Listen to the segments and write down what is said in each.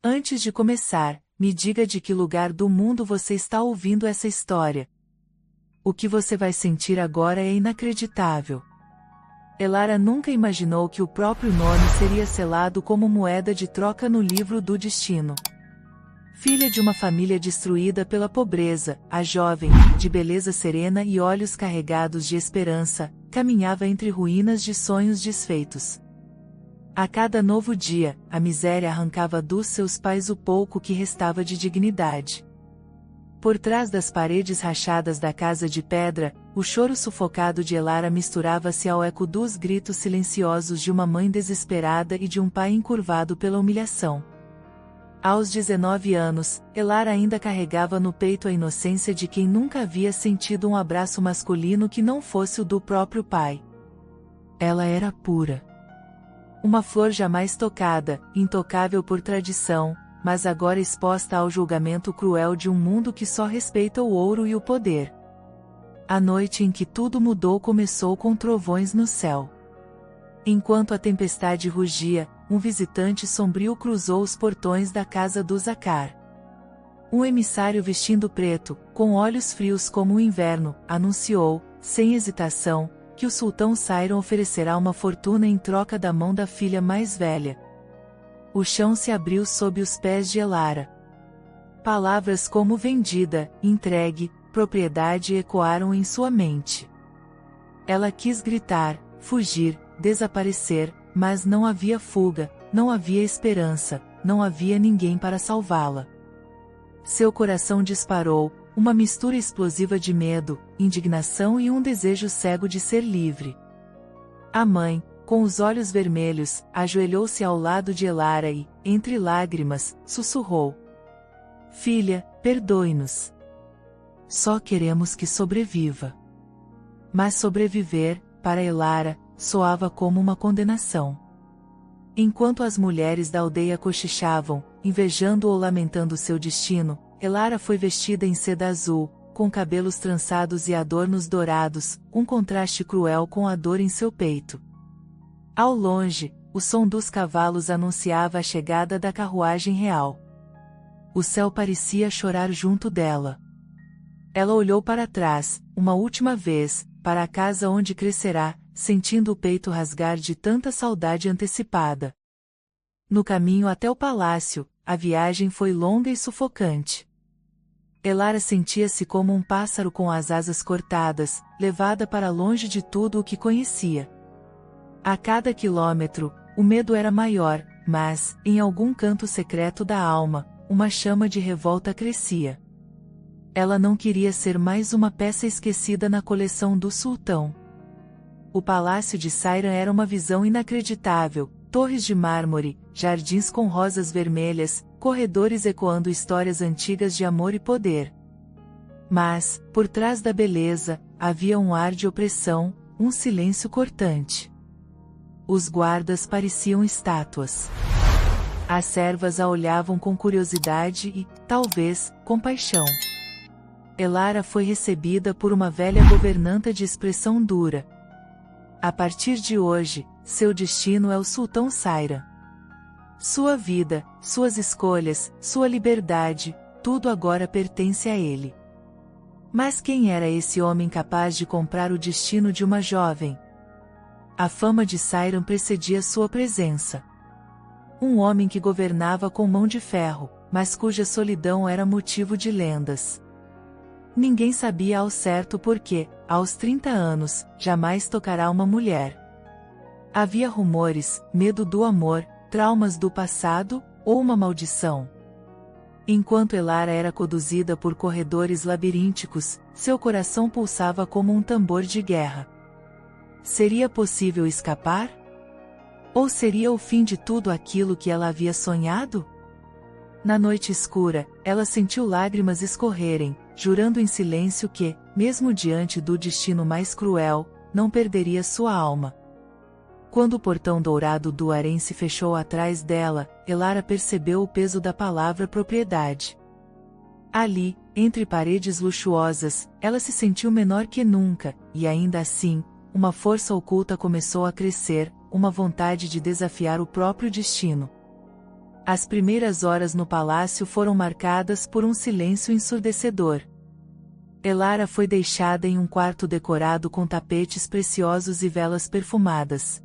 Antes de começar, me diga de que lugar do mundo você está ouvindo essa história. O que você vai sentir agora é inacreditável. Elara nunca imaginou que o próprio nome seria selado como moeda de troca no livro do destino. Filha de uma família destruída pela pobreza, a jovem, de beleza serena e olhos carregados de esperança, caminhava entre ruínas de sonhos desfeitos. A cada novo dia, a miséria arrancava dos seus pais o pouco que restava de dignidade. Por trás das paredes rachadas da casa de pedra, o choro sufocado de Elara misturava-se ao eco dos gritos silenciosos de uma mãe desesperada e de um pai encurvado pela humilhação. Aos 19 anos, Elara ainda carregava no peito a inocência de quem nunca havia sentido um abraço masculino que não fosse o do próprio pai. Ela era pura. Uma flor jamais tocada, intocável por tradição, mas agora exposta ao julgamento cruel de um mundo que só respeita o ouro e o poder. A noite em que tudo mudou começou com trovões no céu. Enquanto a tempestade rugia, um visitante sombrio cruzou os portões da casa do Zacar. Um emissário vestindo preto, com olhos frios como o inverno, anunciou, sem hesitação, que o sultão Sairon oferecerá uma fortuna em troca da mão da filha mais velha. O chão se abriu sob os pés de Elara. Palavras como vendida, entregue, propriedade ecoaram em sua mente. Ela quis gritar, fugir, desaparecer, mas não havia fuga, não havia esperança, não havia ninguém para salvá-la. Seu coração disparou, uma mistura explosiva de medo, indignação e um desejo cego de ser livre. A mãe, com os olhos vermelhos, ajoelhou-se ao lado de Elara e, entre lágrimas, sussurrou: "Filha, perdoe-nos. Só queremos que sobreviva." Mas sobreviver, para Elara, soava como uma condenação. Enquanto as mulheres da aldeia cochichavam, invejando ou lamentando seu destino, Elara foi vestida em seda azul, com cabelos trançados e adornos dourados, um contraste cruel com a dor em seu peito. Ao longe, o som dos cavalos anunciava a chegada da carruagem real. O céu parecia chorar junto dela. Ela olhou para trás, uma última vez, para a casa onde crescerá, sentindo o peito rasgar de tanta saudade antecipada. No caminho até o palácio, a viagem foi longa e sufocante. Elara sentia-se como um pássaro com as asas cortadas, levada para longe de tudo o que conhecia. A cada quilômetro, o medo era maior, mas, em algum canto secreto da alma, uma chama de revolta crescia. Ela não queria ser mais uma peça esquecida na coleção do sultão. O palácio de Sairon era uma visão inacreditável, torres de mármore, jardins com rosas vermelhas, corredores ecoando histórias antigas de amor e poder. Mas, por trás da beleza, havia um ar de opressão, um silêncio cortante. Os guardas pareciam estátuas. As servas a olhavam com curiosidade e, talvez, compaixão. Elara foi recebida por uma velha governanta de expressão dura. A partir de hoje, seu destino é o sultão Sairon. Sua vida, suas escolhas, sua liberdade, tudo agora pertence a ele. Mas quem era esse homem capaz de comprar o destino de uma jovem? A fama de Sairon precedia sua presença. Um homem que governava com mão de ferro, mas cuja solidão era motivo de lendas. Ninguém sabia ao certo porque, aos 30 anos, jamais tocará uma mulher. Havia rumores, medo do amor, traumas do passado, ou uma maldição. Enquanto Elara era conduzida por corredores labirínticos, seu coração pulsava como um tambor de guerra. Seria possível escapar? Ou seria o fim de tudo aquilo que ela havia sonhado? Na noite escura, ela sentiu lágrimas escorrerem, jurando em silêncio que, mesmo diante do destino mais cruel, não perderia sua alma. Quando o portão dourado do harém se fechou atrás dela, Elara percebeu o peso da palavra propriedade. Ali, entre paredes luxuosas, ela se sentiu menor que nunca, e ainda assim, uma força oculta começou a crescer, uma vontade de desafiar o próprio destino. As primeiras horas no palácio foram marcadas por um silêncio ensurdecedor. Elara foi deixada em um quarto decorado com tapetes preciosos e velas perfumadas.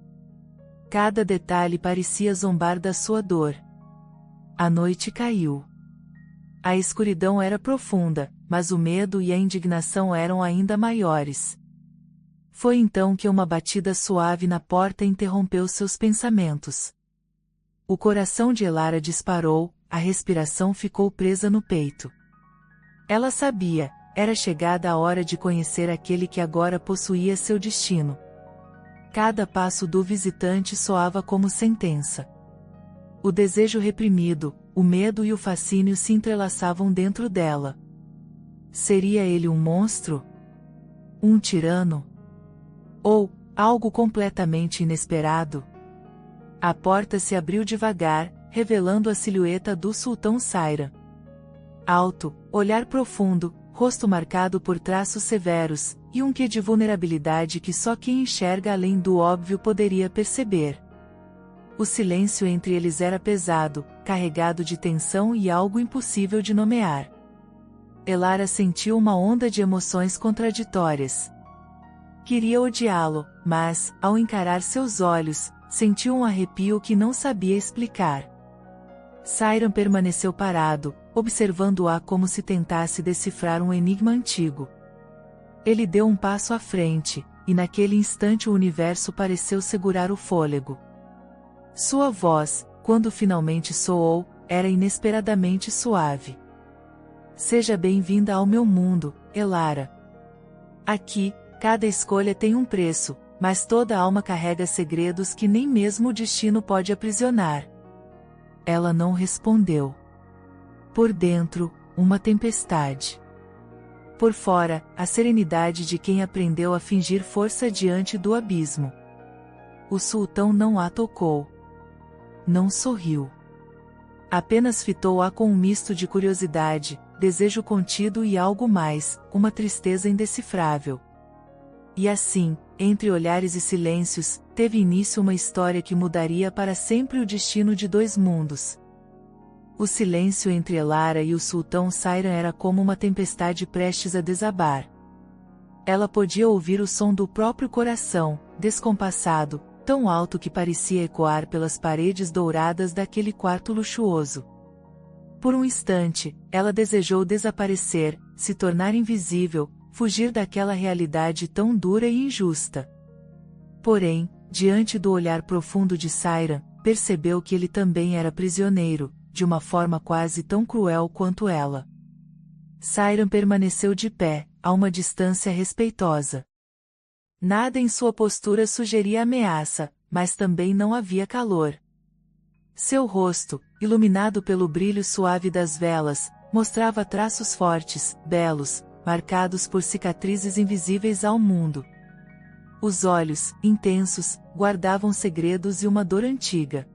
Cada detalhe parecia zombar da sua dor. A noite caiu. A escuridão era profunda, mas o medo e a indignação eram ainda maiores. Foi então que uma batida suave na porta interrompeu seus pensamentos. O coração de Elara disparou, a respiração ficou presa no peito. Ela sabia, era chegada a hora de conhecer aquele que agora possuía seu destino. Cada passo do visitante soava como sentença. O desejo reprimido, o medo e o fascínio se entrelaçavam dentro dela. Seria ele um monstro? Um tirano? Ou algo completamente inesperado? A porta se abriu devagar, revelando a silhueta do sultão Sairam. Alto, olhar profundo, rosto marcado por traços severos, e um quê de vulnerabilidade que só quem enxerga além do óbvio poderia perceber. O silêncio entre eles era pesado, carregado de tensão e algo impossível de nomear. Elara sentiu uma onda de emoções contraditórias. Queria odiá-lo, mas, ao encarar seus olhos, sentiu um arrepio que não sabia explicar. Sairam permaneceu parado, observando-a como se tentasse decifrar um enigma antigo. Ele deu um passo à frente, e naquele instante o universo pareceu segurar o fôlego. Sua voz, quando finalmente soou, era inesperadamente suave. Seja bem-vinda ao meu mundo, Elara. Aqui, cada escolha tem um preço, mas toda alma carrega segredos que nem mesmo o destino pode aprisionar. Ela não respondeu. Por dentro, uma tempestade. Por fora, a serenidade de quem aprendeu a fingir força diante do abismo. O sultão não a tocou. Não sorriu. Apenas fitou-a com um misto de curiosidade, desejo contido e algo mais, uma tristeza indecifrável. E assim, entre olhares e silêncios, teve início uma história que mudaria para sempre o destino de dois mundos. O silêncio entre Elara e o sultão Sairam era como uma tempestade prestes a desabar. Ela podia ouvir o som do próprio coração, descompassado, tão alto que parecia ecoar pelas paredes douradas daquele quarto luxuoso. Por um instante, ela desejou desaparecer, se tornar invisível, fugir daquela realidade tão dura e injusta. Porém, diante do olhar profundo de Sairam, percebeu que ele também era prisioneiro, de uma forma quase tão cruel quanto ela. Sairam permaneceu de pé, a uma distância respeitosa. Nada em sua postura sugeria ameaça, mas também não havia calor. Seu rosto, iluminado pelo brilho suave das velas, mostrava traços fortes, belos, marcados por cicatrizes invisíveis ao mundo. Os olhos, intensos, guardavam segredos e uma dor antiga.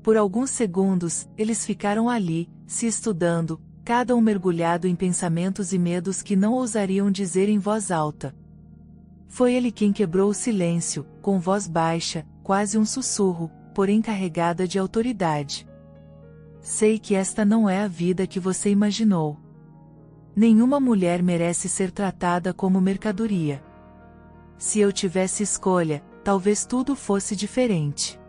Por alguns segundos, eles ficaram ali, se estudando, cada um mergulhado em pensamentos e medos que não ousariam dizer em voz alta. Foi ele quem quebrou o silêncio, com voz baixa, quase um sussurro, porém carregada de autoridade. Sei que esta não é a vida que você imaginou. Nenhuma mulher merece ser tratada como mercadoria. Se eu tivesse escolha, talvez tudo fosse diferente.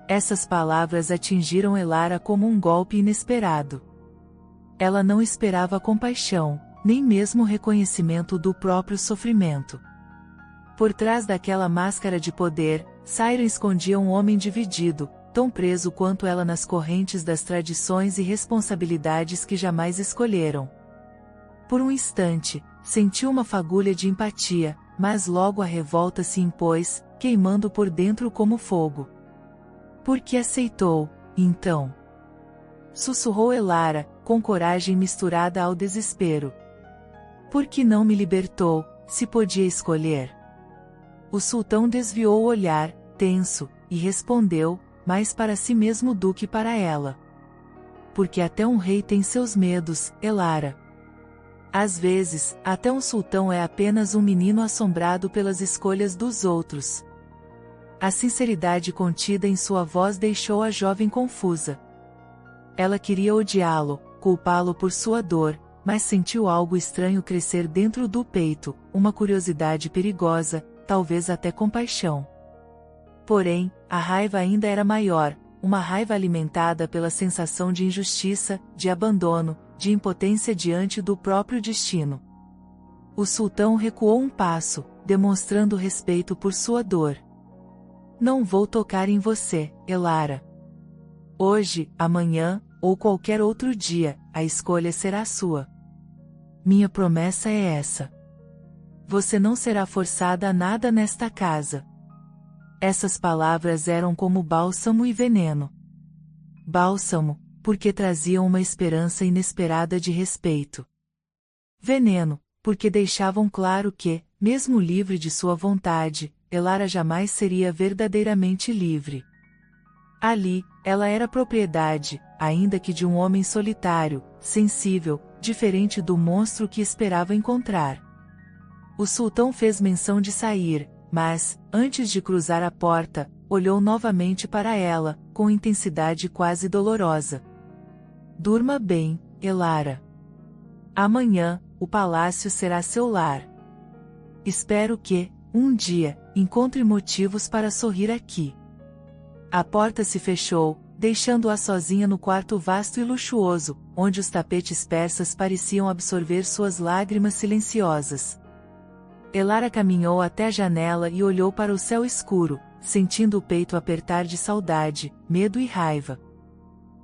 Essas palavras atingiram Elara como um golpe inesperado. Ela não esperava compaixão, nem mesmo reconhecimento do próprio sofrimento. Por trás daquela máscara de poder, Sairam escondia um homem dividido, tão preso quanto ela nas correntes das tradições e responsabilidades que jamais escolheram. Por um instante, sentiu uma fagulha de empatia, mas logo a revolta se impôs, queimando por dentro como fogo. Por que aceitou, então? Sussurrou Elara, com coragem misturada ao desespero. Por que não me libertou, se podia escolher? O sultão desviou o olhar, tenso, e respondeu, mais para si mesmo do que para ela. Porque até um rei tem seus medos, Elara. Às vezes, até um sultão é apenas um menino assombrado pelas escolhas dos outros. A sinceridade contida em sua voz deixou a jovem confusa. Ela queria odiá-lo, culpá-lo por sua dor, mas sentiu algo estranho crescer dentro do peito, uma curiosidade perigosa, talvez até compaixão. Porém, a raiva ainda era maior, uma raiva alimentada pela sensação de injustiça, de abandono, de impotência diante do próprio destino. O sultão recuou um passo, demonstrando respeito por sua dor. Não vou tocar em você, Elara. Hoje, amanhã, ou qualquer outro dia, a escolha será sua. Minha promessa é essa. Você não será forçada a nada nesta casa. Essas palavras eram como bálsamo e veneno. Bálsamo, porque traziam uma esperança inesperada de respeito. Veneno, porque deixavam claro que, mesmo livre de sua vontade, Elara jamais seria verdadeiramente livre. Ali, ela era propriedade, ainda que de um homem solitário, sensível, diferente do monstro que esperava encontrar. O sultão fez menção de sair, mas, antes de cruzar a porta, olhou novamente para ela, com intensidade quase dolorosa. Durma bem, Elara. Amanhã, o palácio será seu lar. Espero que, um dia, encontre motivos para sorrir aqui. A porta se fechou, deixando-a sozinha no quarto vasto e luxuoso, onde os tapetes persas pareciam absorver suas lágrimas silenciosas. Elara caminhou até a janela e olhou para o céu escuro, sentindo o peito apertar de saudade, medo e raiva.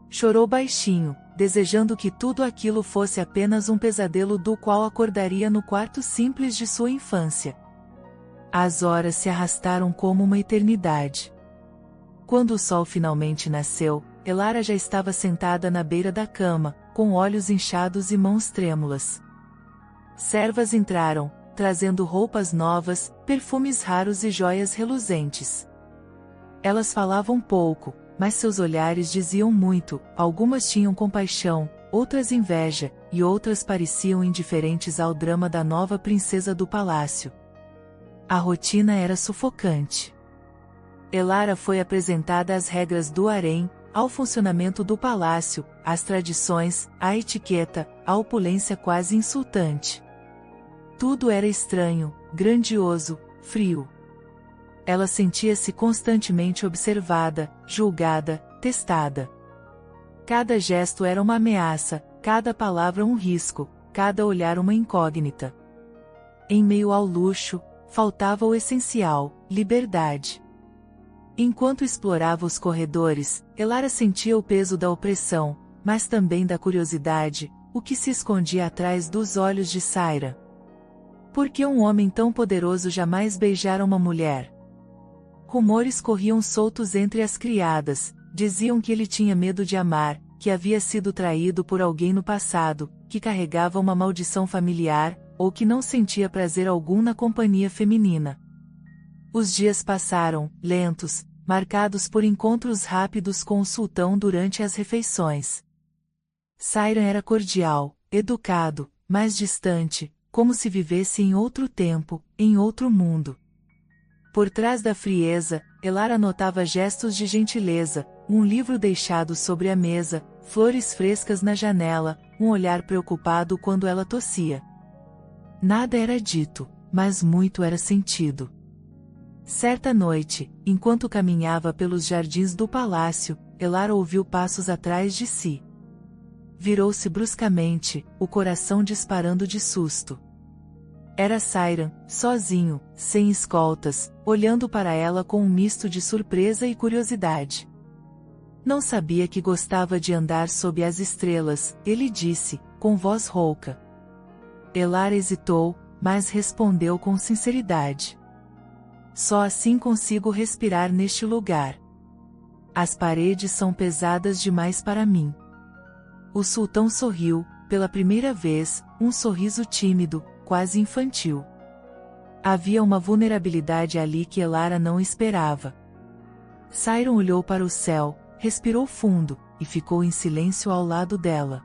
Chorou baixinho, desejando que tudo aquilo fosse apenas um pesadelo do qual acordaria no quarto simples de sua infância. As horas se arrastaram como uma eternidade. Quando o sol finalmente nasceu, Elara já estava sentada na beira da cama, com olhos inchados e mãos trêmulas. Servas entraram, trazendo roupas novas, perfumes raros e joias reluzentes. Elas falavam pouco, mas seus olhares diziam muito, algumas tinham compaixão, outras inveja, e outras pareciam indiferentes ao drama da nova princesa do palácio. A rotina era sufocante. Elara foi apresentada às regras do harém, ao funcionamento do palácio, às tradições, à etiqueta, à opulência quase insultante. Tudo era estranho, grandioso, frio. Ela sentia-se constantemente observada, julgada, testada. Cada gesto era uma ameaça, cada palavra um risco, cada olhar uma incógnita. Em meio ao luxo, faltava o essencial, liberdade. Enquanto explorava os corredores, Elara sentia o peso da opressão, mas também da curiosidade, o que se escondia atrás dos olhos de Saira. Por que um homem tão poderoso jamais beijara uma mulher? Rumores corriam soltos entre as criadas, diziam que ele tinha medo de amar, que havia sido traído por alguém no passado, que carregava uma maldição familiar, ou que não sentia prazer algum na companhia feminina. Os dias passaram, lentos, marcados por encontros rápidos com o sultão durante as refeições. Saira era cordial, educado, mas distante, como se vivesse em outro tempo, em outro mundo. Por trás da frieza, Elara notava gestos de gentileza, um livro deixado sobre a mesa, flores frescas na janela, um olhar preocupado quando ela tossia. Nada era dito, mas muito era sentido. Certa noite, enquanto caminhava pelos jardins do palácio, Elara ouviu passos atrás de si. Virou-se bruscamente, o coração disparando de susto. Era Sairan, sozinho, sem escoltas, olhando para ela com um misto de surpresa e curiosidade. Não sabia que gostava de andar sob as estrelas, ele disse, com voz rouca. Elara hesitou, mas respondeu com sinceridade. Só assim consigo respirar neste lugar. As paredes são pesadas demais para mim. O sultão sorriu, pela primeira vez, um sorriso tímido, quase infantil. Havia uma vulnerabilidade ali que Elara não esperava. Sairan olhou para o céu, respirou fundo, e ficou em silêncio ao lado dela.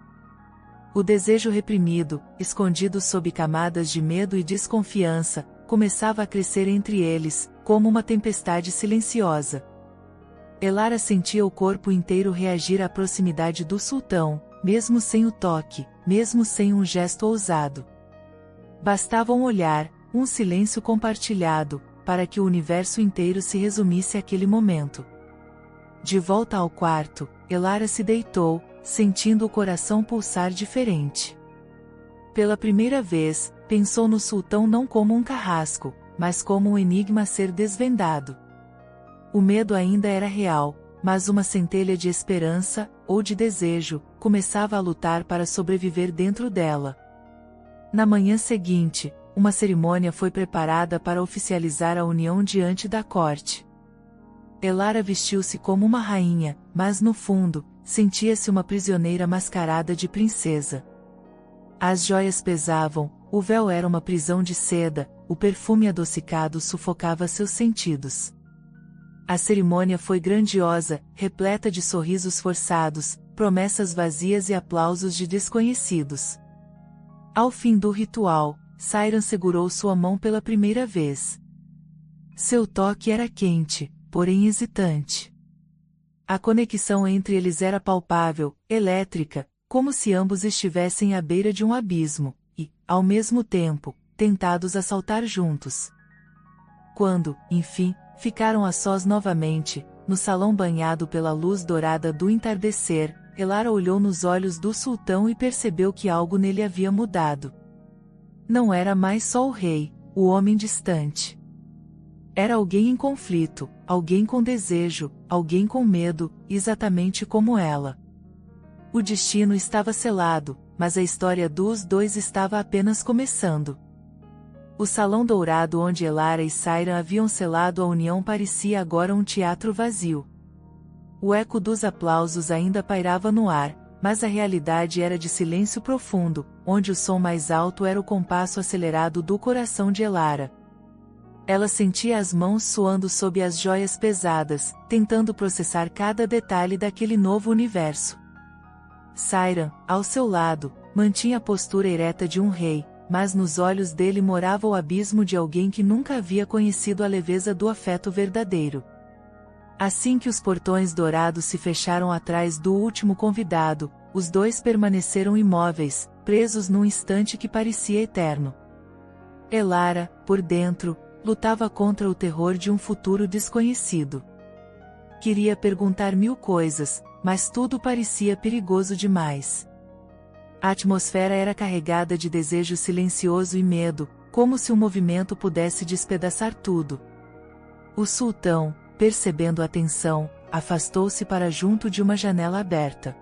O desejo reprimido, escondido sob camadas de medo e desconfiança, começava a crescer entre eles, como uma tempestade silenciosa. Elara sentia o corpo inteiro reagir à proximidade do sultão, mesmo sem o toque, mesmo sem um gesto ousado. Bastava um olhar, um silêncio compartilhado, para que o universo inteiro se resumisse àquele momento. De volta ao quarto, Elara se deitou, sentindo o coração pulsar diferente. Pela primeira vez, pensou no sultão não como um carrasco, mas como um enigma a ser desvendado. O medo ainda era real, mas uma centelha de esperança, ou de desejo, começava a lutar para sobreviver dentro dela. Na manhã seguinte, uma cerimônia foi preparada para oficializar a união diante da corte. Elara vestiu-se como uma rainha, mas no fundo, sentia-se uma prisioneira mascarada de princesa. As joias pesavam, o véu era uma prisão de seda, o perfume adocicado sufocava seus sentidos. A cerimônia foi grandiosa, repleta de sorrisos forçados, promessas vazias e aplausos de desconhecidos. Ao fim do ritual, Sairan segurou sua mão pela primeira vez. Seu toque era quente, porém hesitante. A conexão entre eles era palpável, elétrica, como se ambos estivessem à beira de um abismo, e, ao mesmo tempo, tentados a saltar juntos. Quando, enfim, ficaram a sós novamente, no salão banhado pela luz dourada do entardecer, Elara olhou nos olhos do sultão e percebeu que algo nele havia mudado. Não era mais só o rei, o homem distante. Era alguém em conflito, alguém com desejo, alguém com medo, exatamente como ela. O destino estava selado, mas a história dos dois estava apenas começando. O salão dourado onde Elara e Sairan haviam selado a união parecia agora um teatro vazio. O eco dos aplausos ainda pairava no ar, mas a realidade era de silêncio profundo, onde o som mais alto era o compasso acelerado do coração de Elara. Ela sentia as mãos suando sob as joias pesadas, tentando processar cada detalhe daquele novo universo. Sairan, ao seu lado, mantinha a postura ereta de um rei, mas nos olhos dele morava o abismo de alguém que nunca havia conhecido a leveza do afeto verdadeiro. Assim que os portões dourados se fecharam atrás do último convidado, os dois permaneceram imóveis, presos num instante que parecia eterno. Elara, por dentro, lutava contra o terror de um futuro desconhecido. Queria perguntar mil coisas, mas tudo parecia perigoso demais. A atmosfera era carregada de desejo silencioso e medo, como se um movimento pudesse despedaçar tudo. O sultão, percebendo a tensão, afastou-se para junto de uma janela aberta.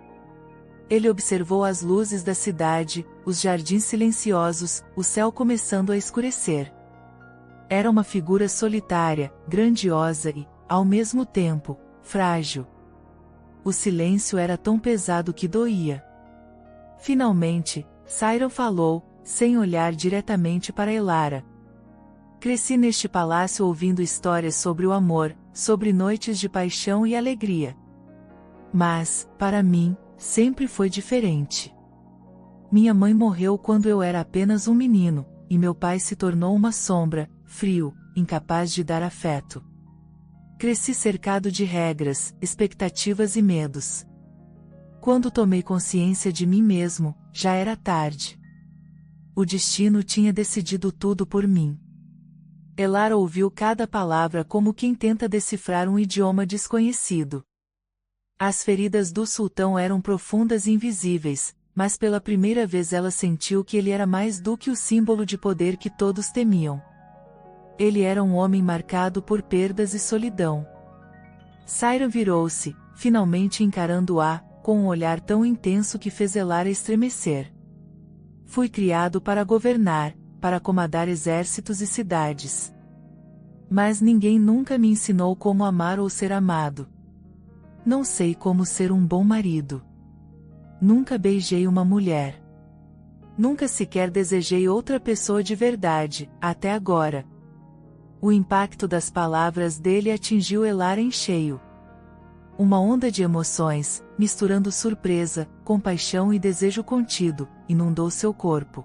Ele observou as luzes da cidade, os jardins silenciosos, o céu começando a escurecer. Era uma figura solitária, grandiosa e, ao mesmo tempo, frágil. O silêncio era tão pesado que doía. Finalmente, Sairan falou, sem olhar diretamente para Elara. Cresci neste palácio ouvindo histórias sobre o amor, sobre noites de paixão e alegria. Mas, para mim, sempre foi diferente. Minha mãe morreu quando eu era apenas um menino, e meu pai se tornou uma sombra, frio, incapaz de dar afeto. Cresci cercado de regras, expectativas e medos. Quando tomei consciência de mim mesmo, já era tarde. O destino tinha decidido tudo por mim. Elara ouviu cada palavra como quem tenta decifrar um idioma desconhecido. As feridas do sultão eram profundas e invisíveis, mas pela primeira vez ela sentiu que ele era mais do que o símbolo de poder que todos temiam. Ele era um homem marcado por perdas e solidão. Sairan virou-se, finalmente encarando-a, com um olhar tão intenso que fez Elara estremecer. Fui criado para governar, para comandar exércitos e cidades. Mas ninguém nunca me ensinou como amar ou ser amado. Não sei como ser um bom marido. Nunca beijei uma mulher. Nunca sequer desejei outra pessoa de verdade, até agora. O impacto das palavras dele atingiu Elara em cheio. Uma onda de emoções, misturando surpresa, compaixão e desejo contido, inundou seu corpo.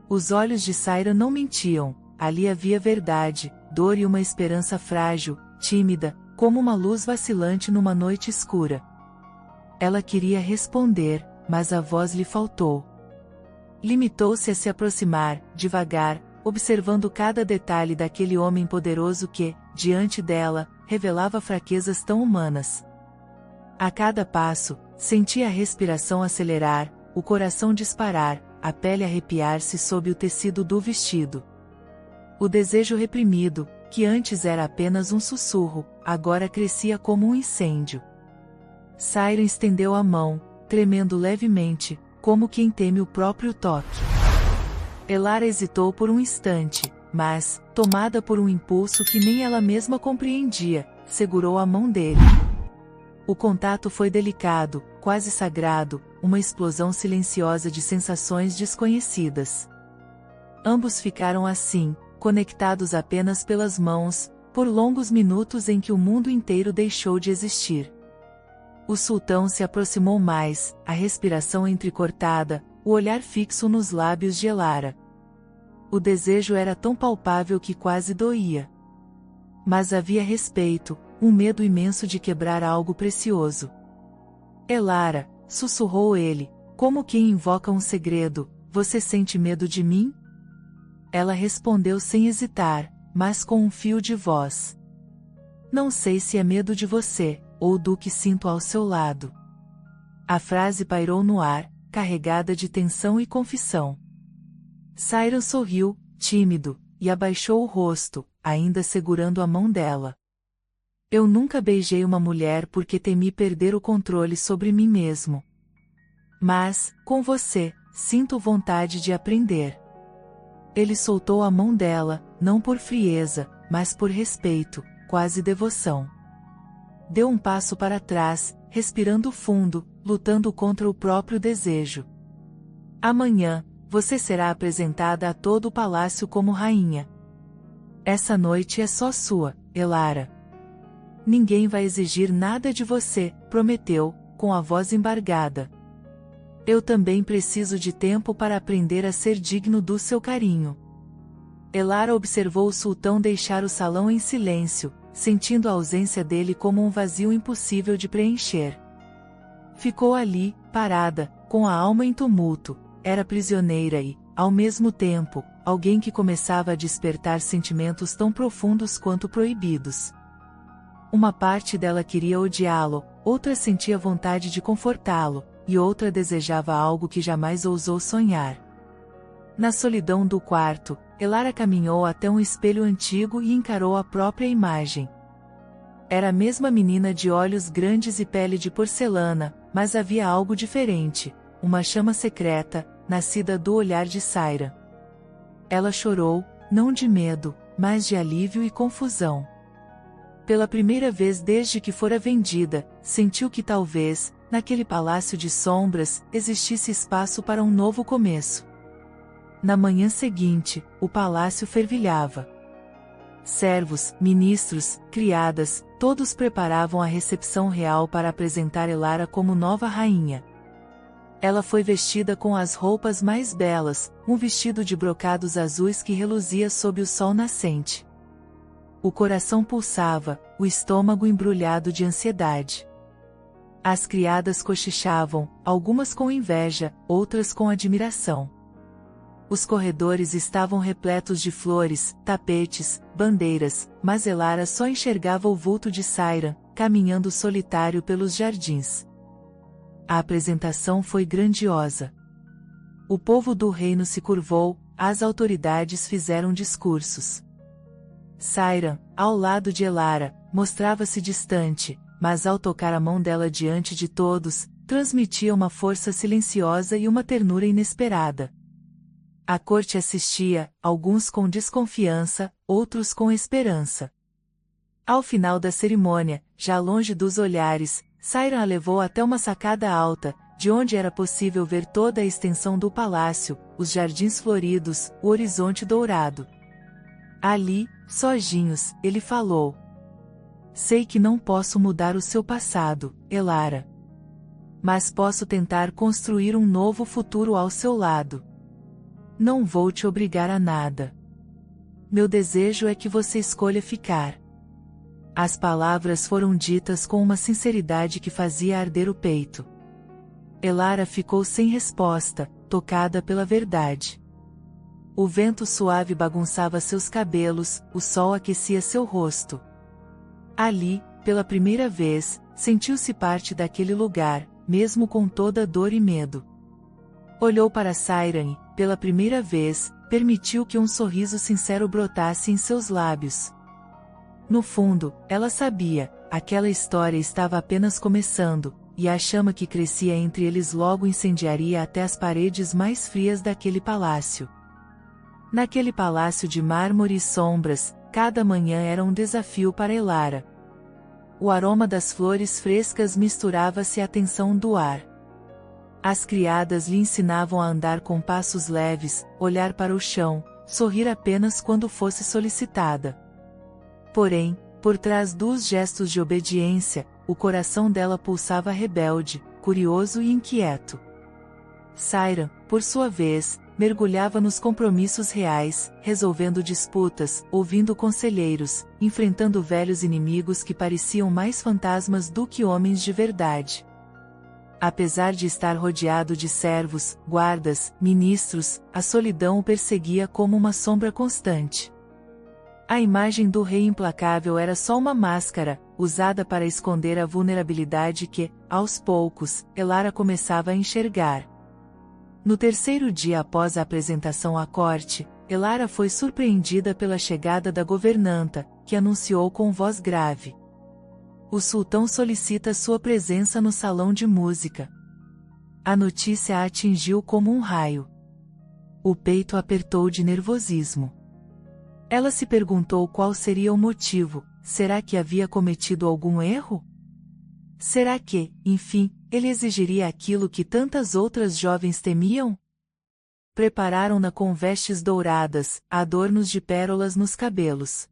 Os olhos de Sairan não mentiam, ali havia verdade, dor e uma esperança frágil, tímida, como uma luz vacilante numa noite escura. Ela queria responder, mas a voz lhe faltou. Limitou-se a se aproximar, devagar, observando cada detalhe daquele homem poderoso que, diante dela, revelava fraquezas tão humanas. A cada passo, sentia a respiração acelerar, o coração disparar, a pele arrepiar-se sob o tecido do vestido. O desejo reprimido, que antes era apenas um sussurro, agora crescia como um incêndio. Siren estendeu a mão, tremendo levemente, como quem teme o próprio toque. Elara hesitou por um instante, mas, tomada por um impulso que nem ela mesma compreendia, segurou a mão dele. O contato foi delicado, quase sagrado, uma explosão silenciosa de sensações desconhecidas. Ambos ficaram assim, conectados apenas pelas mãos, por longos minutos em que o mundo inteiro deixou de existir. O sultão se aproximou mais, a respiração entrecortada, o olhar fixo nos lábios de Elara. O desejo era tão palpável que quase doía. Mas havia respeito, um medo imenso de quebrar algo precioso. Elara, sussurrou ele, como quem invoca um segredo, você sente medo de mim? Ela respondeu sem hesitar, mas com um fio de voz. Não sei se é medo de você, ou do que sinto ao seu lado. A frase pairou no ar, carregada de tensão e confissão. Siren sorriu, tímido, e abaixou o rosto, ainda segurando a mão dela. Eu nunca beijei uma mulher porque temi perder o controle sobre mim mesmo. Mas, com você, sinto vontade de aprender. Ele soltou a mão dela, não por frieza, mas por respeito, quase devoção. Deu um passo para trás, respirando fundo, lutando contra o próprio desejo. Amanhã, você será apresentada a todo o palácio como rainha. Essa noite é só sua, Elara. Ninguém vai exigir nada de você, prometeu, com a voz embargada. Eu também preciso de tempo para aprender a ser digno do seu carinho. Elara observou o sultão deixar o salão em silêncio, sentindo a ausência dele como um vazio impossível de preencher. Ficou ali, parada, com a alma em tumulto, era prisioneira e, ao mesmo tempo, alguém que começava a despertar sentimentos tão profundos quanto proibidos. Uma parte dela queria odiá-lo, outra sentia vontade de confortá-lo, e outra desejava algo que jamais ousou sonhar. Na solidão do quarto, Elara caminhou até um espelho antigo e encarou a própria imagem. Era a mesma menina de olhos grandes e pele de porcelana, mas havia algo diferente, uma chama secreta, nascida do olhar de Siren. Ela chorou, não de medo, mas de alívio e confusão. Pela primeira vez desde que fora vendida, sentiu que talvez, naquele palácio de sombras, existisse espaço para um novo começo. Na manhã seguinte, o palácio fervilhava. Servos, ministros, criadas, todos preparavam a recepção real para apresentar Elara como nova rainha. Ela foi vestida com as roupas mais belas, um vestido de brocados azuis que reluzia sob o sol nascente. O coração pulsava, o estômago embrulhado de ansiedade. As criadas cochichavam, algumas com inveja, outras com admiração. Os corredores estavam repletos de flores, tapetes, bandeiras, mas Elara só enxergava o vulto de Siren, caminhando solitário pelos jardins. A apresentação foi grandiosa. O povo do reino se curvou, as autoridades fizeram discursos. Siren, ao lado de Elara, mostrava-se distante, mas ao tocar a mão dela diante de todos, transmitia uma força silenciosa e uma ternura inesperada. A corte assistia, alguns com desconfiança, outros com esperança. Ao final da cerimônia, já longe dos olhares, Siren a levou até uma sacada alta, de onde era possível ver toda a extensão do palácio, os jardins floridos, o horizonte dourado. Ali, sozinhos, ele falou. Sei que não posso mudar o seu passado, Elara. Mas posso tentar construir um novo futuro ao seu lado. Não vou te obrigar a nada. Meu desejo é que você escolha ficar. As palavras foram ditas com uma sinceridade que fazia arder o peito. Elara ficou sem resposta, tocada pela verdade. O vento suave bagunçava seus cabelos, o sol aquecia seu rosto. Ali, pela primeira vez, sentiu-se parte daquele lugar, mesmo com toda dor e medo. Olhou para Sayran e, pela primeira vez, permitiu que um sorriso sincero brotasse em seus lábios. No fundo, ela sabia, aquela história estava apenas começando, e a chama que crescia entre eles logo incendiaria até as paredes mais frias daquele palácio. Naquele palácio de mármore e sombras, cada manhã era um desafio para Elara. O aroma das flores frescas misturava-se à tensão do ar. As criadas lhe ensinavam a andar com passos leves, olhar para o chão, sorrir apenas quando fosse solicitada. Porém, por trás dos gestos de obediência, o coração dela pulsava rebelde, curioso e inquieto. Sayran, por sua vez, mergulhava nos compromissos reais, resolvendo disputas, ouvindo conselheiros, enfrentando velhos inimigos que pareciam mais fantasmas do que homens de verdade. Apesar de estar rodeado de servos, guardas, ministros, a solidão o perseguia como uma sombra constante. A imagem do rei implacável era só uma máscara, usada para esconder a vulnerabilidade que, aos poucos, Elara começava a enxergar. No terceiro dia após a apresentação à corte, Elara foi surpreendida pela chegada da governanta, que anunciou com voz grave: "O sultão solicita sua presença no salão de música." A notícia a atingiu como um raio. O peito apertou de nervosismo. Ela se perguntou qual seria o motivo. Será que havia cometido algum erro? Será que, enfim, ele exigiria aquilo que tantas outras jovens temiam? Prepararam-na com vestes douradas, adornos de pérolas nos cabelos.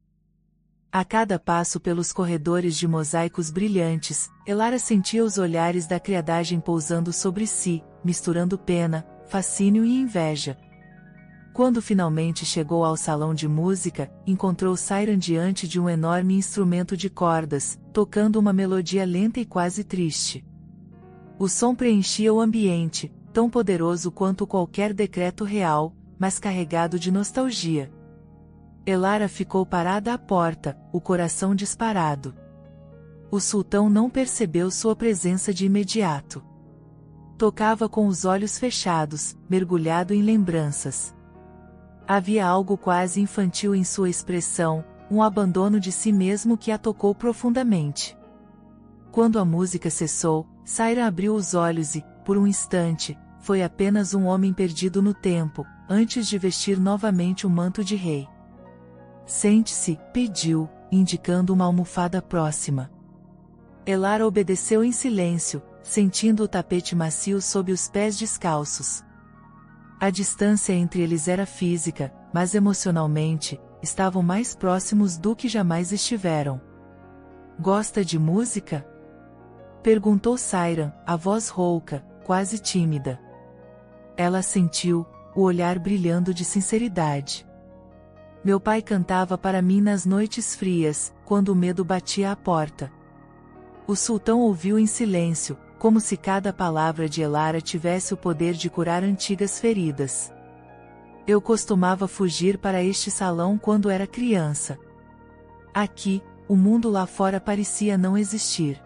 A cada passo pelos corredores de mosaicos brilhantes, Elara sentia os olhares da criadagem pousando sobre si, misturando pena, fascínio e inveja. Quando finalmente chegou ao salão de música, encontrou Sayran diante de um enorme instrumento de cordas, tocando uma melodia lenta e quase triste. O som preenchia o ambiente, tão poderoso quanto qualquer decreto real, mas carregado de nostalgia. Elara ficou parada à porta, o coração disparado. O sultão não percebeu sua presença de imediato. Tocava com os olhos fechados, mergulhado em lembranças. Havia algo quase infantil em sua expressão, um abandono de si mesmo que a tocou profundamente. Quando a música cessou, Sayran abriu os olhos e, por um instante, foi apenas um homem perdido no tempo, antes de vestir novamente o manto de rei. "Sente-se", pediu, indicando uma almofada próxima. Elara obedeceu em silêncio, sentindo o tapete macio sob os pés descalços. A distância entre eles era física, mas emocionalmente, estavam mais próximos do que jamais estiveram. "Gosta de música?" perguntou Sayran, a voz rouca, quase tímida. Ela assentiu, o olhar brilhando de sinceridade. "Meu pai cantava para mim nas noites frias, quando o medo batia à porta." O sultão ouviu em silêncio, como se cada palavra de Elara tivesse o poder de curar antigas feridas. "Eu costumava fugir para este salão quando era criança. Aqui, o mundo lá fora parecia não existir."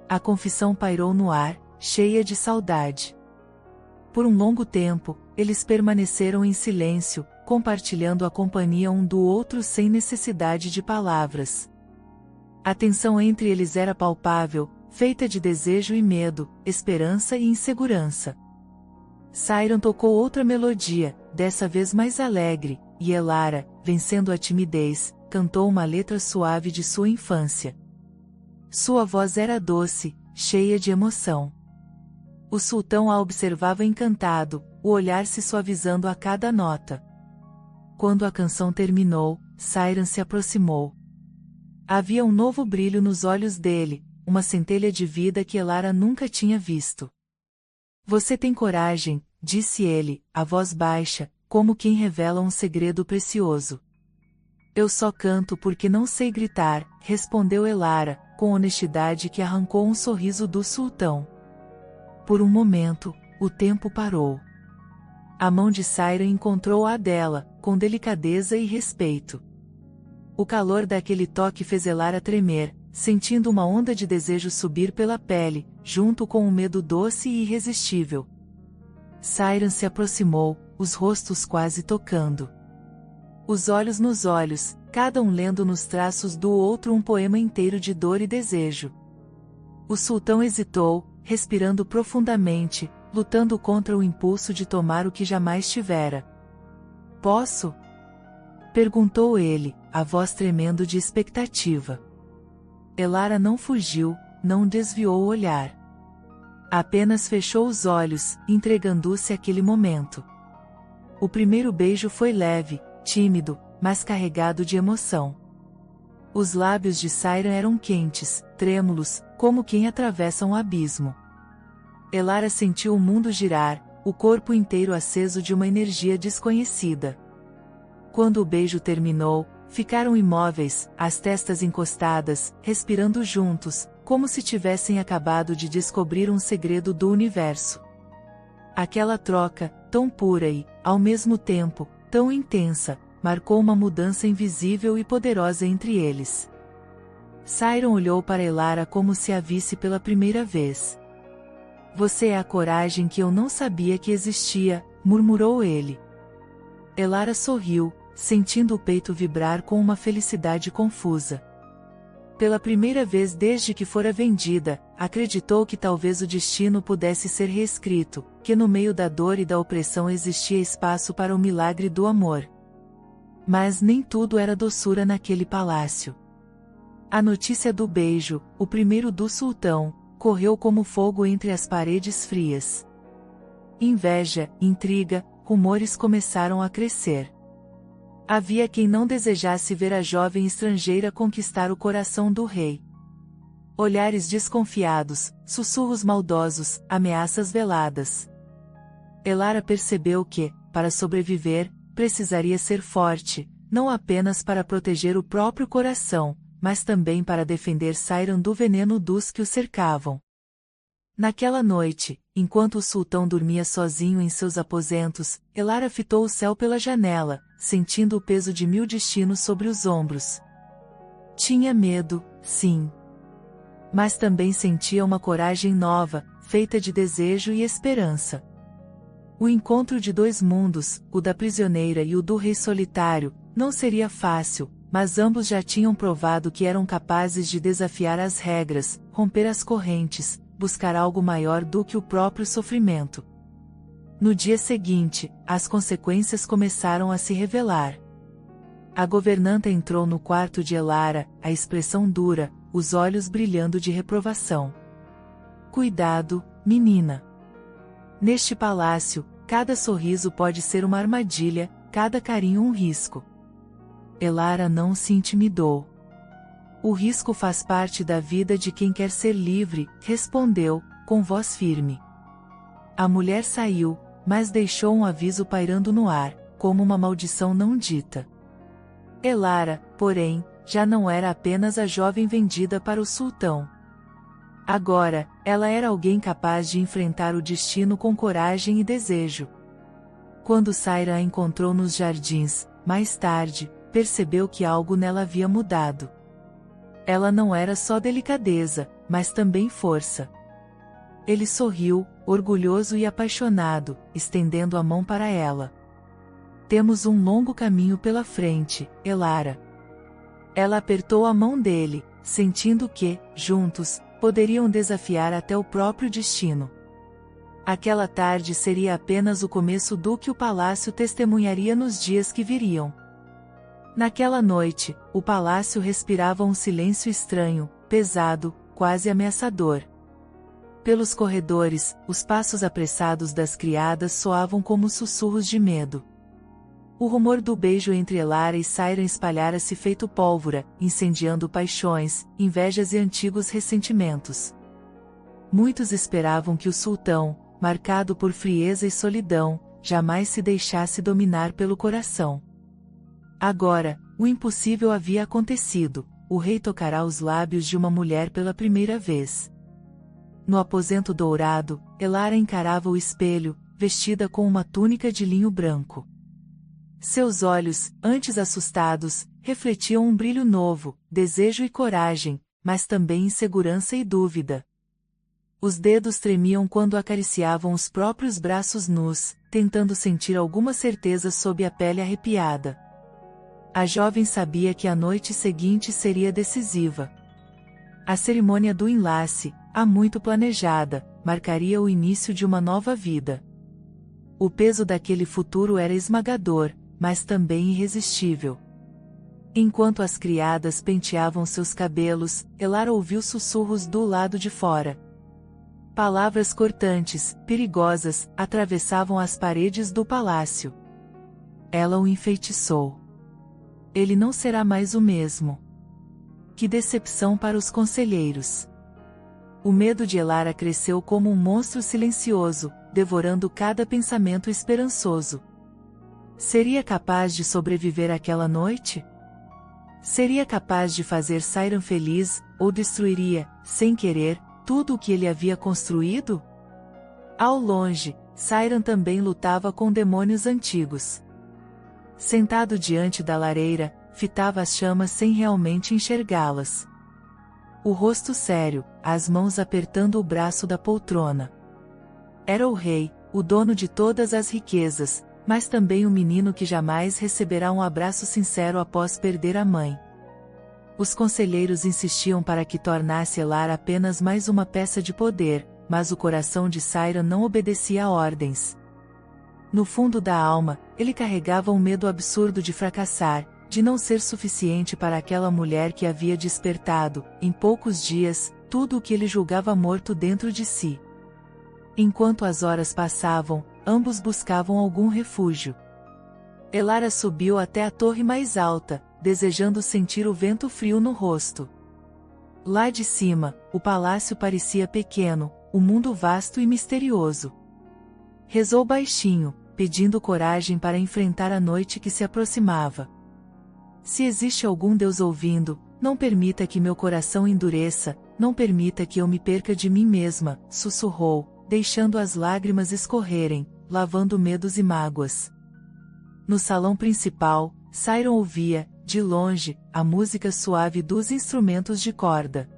A confissão pairou no ar, cheia de saudade. Por um longo tempo, eles permaneceram em silêncio, compartilhando a companhia um do outro sem necessidade de palavras. A tensão entre eles era palpável, feita de desejo e medo, esperança e insegurança. Sayran tocou outra melodia, dessa vez mais alegre, e Elara, vencendo a timidez, cantou uma letra suave de sua infância. Sua voz era doce, cheia de emoção. O sultão a observava encantado, o olhar se suavizando a cada nota. Quando a canção terminou, Sayran se aproximou. Havia um novo brilho nos olhos dele, uma centelha de vida que Elara nunca tinha visto. "Você tem coragem", disse ele, a voz baixa, como quem revela um segredo precioso. Eu só canto porque não sei gritar, respondeu Elara, com honestidade que arrancou um sorriso do sultão. Por um momento, o tempo parou. A mão de Sayran encontrou a dela, com delicadeza e respeito. O calor daquele toque fez Elara tremer, sentindo uma onda de desejo subir pela pele, junto com um medo doce e irresistível. Sayran se aproximou, os rostos quase tocando. Os olhos nos olhos, cada um lendo nos traços do outro um poema inteiro de dor e desejo. O sultão hesitou, respirando profundamente, lutando contra o impulso de tomar o que jamais tivera. Posso? Perguntou ele, a voz tremendo de expectativa. Elara não fugiu, não desviou o olhar. Apenas fechou os olhos, entregando-se àquele momento. O primeiro beijo foi leve, tímido, mas carregado de emoção. Os lábios de Sayran eram quentes, trêmulos, como quem atravessa um abismo. Elara sentiu o mundo girar, o corpo inteiro aceso de uma energia desconhecida. Quando o beijo terminou, ficaram imóveis, as testas encostadas, respirando juntos, como se tivessem acabado de descobrir um segredo do universo. Aquela troca, tão pura e, ao mesmo tempo, tão intensa, marcou uma mudança invisível e poderosa entre eles. Sayran olhou para Elara como se a visse pela primeira vez. Você é a coragem que eu não sabia que existia, murmurou ele. Elara sorriu, sentindo o peito vibrar com uma felicidade confusa. Pela primeira vez desde que fora vendida, acreditou que talvez o destino pudesse ser reescrito, que no meio da dor e da opressão existia espaço para o milagre do amor. Mas nem tudo era doçura naquele palácio. A notícia do beijo, o primeiro do sultão, correu como fogo entre as paredes frias. Inveja, intriga, rumores começaram a crescer. Havia quem não desejasse ver a jovem estrangeira conquistar o coração do rei. Olhares desconfiados, sussurros maldosos, ameaças veladas. Elara percebeu que, para sobreviver, precisaria ser forte, não apenas para proteger o próprio coração, mas também para defender Sayran do veneno dos que o cercavam. Naquela noite, enquanto o sultão dormia sozinho em seus aposentos, Elara fitou o céu pela janela, sentindo o peso de 1000 destinos sobre os ombros. Tinha medo, sim. Mas também sentia uma coragem nova, feita de desejo e esperança. O encontro de dois mundos, o da prisioneira e o do rei solitário, não seria fácil, mas ambos já tinham provado que eram capazes de desafiar as regras, romper as correntes, buscar algo maior do que o próprio sofrimento. No dia seguinte, as consequências começaram a se revelar. A governanta entrou no quarto de Elara, a expressão dura, os olhos brilhando de reprovação. Cuidado, menina. Neste palácio, cada sorriso pode ser uma armadilha, cada carinho um risco. Elara não se intimidou. O risco faz parte da vida de quem quer ser livre, respondeu, com voz firme. A mulher saiu, mas deixou um aviso pairando no ar, como uma maldição não dita. Elara, porém, já não era apenas a jovem vendida para o sultão. Agora, ela era alguém capaz de enfrentar o destino com coragem e desejo. Quando Sayran a encontrou nos jardins, mais tarde, percebeu que algo nela havia mudado. Ela não era só delicadeza, mas também força. Ele sorriu, orgulhoso e apaixonado, estendendo a mão para ela. Temos um longo caminho pela frente, Elara. Ela apertou a mão dele, sentindo que, juntos, poderiam desafiar até o próprio destino. Aquela tarde seria apenas o começo do que o palácio testemunharia nos dias que viriam. Naquela noite, o palácio respirava um silêncio estranho, pesado, quase ameaçador. Pelos corredores, os passos apressados das criadas soavam como sussurros de medo. O rumor do beijo entre Elara e Sayran espalhara-se feito pólvora, incendiando paixões, invejas e antigos ressentimentos. Muitos esperavam que o sultão, marcado por frieza e solidão, jamais se deixasse dominar pelo coração. Agora, O impossível havia acontecido, o rei tocará os lábios de uma mulher pela primeira vez. No aposento dourado, Elara encarava o espelho, vestida com uma túnica de linho branco. Seus olhos, antes assustados, refletiam um brilho novo, desejo e coragem, mas também insegurança e dúvida. Os dedos tremiam quando acariciavam os próprios braços nus, tentando sentir alguma certeza sob a pele arrepiada. A jovem sabia que a noite seguinte seria decisiva. A cerimônia do enlace, há muito planejada, marcaria o início de uma nova vida. O peso daquele futuro era esmagador, mas também irresistível. Enquanto as criadas penteavam seus cabelos, Elara ouviu sussurros do lado de fora. Palavras cortantes, perigosas, atravessavam as paredes do palácio. Ela o enfeitiçou. Ele não será mais o mesmo. Que decepção para os conselheiros. O medo de Elara cresceu como um monstro silencioso, devorando cada pensamento esperançoso. Seria capaz de sobreviver àquela noite? Seria capaz de fazer Sairan feliz, ou destruiria, sem querer, tudo o que ele havia construído? Ao longe, Sairan também lutava com demônios antigos. Sentado diante da lareira, fitava as chamas sem realmente enxergá-las. O rosto sério, as mãos apertando o braço da poltrona. Era o rei, o dono de todas as riquezas, mas também o menino que jamais receberá um abraço sincero após perder a mãe. Os conselheiros insistiam para que tornasse Elara apenas mais uma peça de poder, mas o coração de Sairan não obedecia a ordens. No fundo da alma, ele carregava um medo absurdo de fracassar, de não ser suficiente para aquela mulher que havia despertado, em poucos dias, tudo o que ele julgava morto dentro de si. Enquanto as horas passavam, ambos buscavam algum refúgio. Elara subiu até a torre mais alta, desejando sentir o vento frio no rosto. Lá de cima, o palácio parecia pequeno, o mundo vasto e misterioso. Rezou baixinho, pedindo coragem para enfrentar a noite que se aproximava. Se existe algum Deus ouvindo, não permita que meu coração endureça, não permita que eu me perca de mim mesma, sussurrou, deixando as lágrimas escorrerem, lavando medos e mágoas. No salão principal, Sairan ouvia, de longe, a música suave dos instrumentos de corda.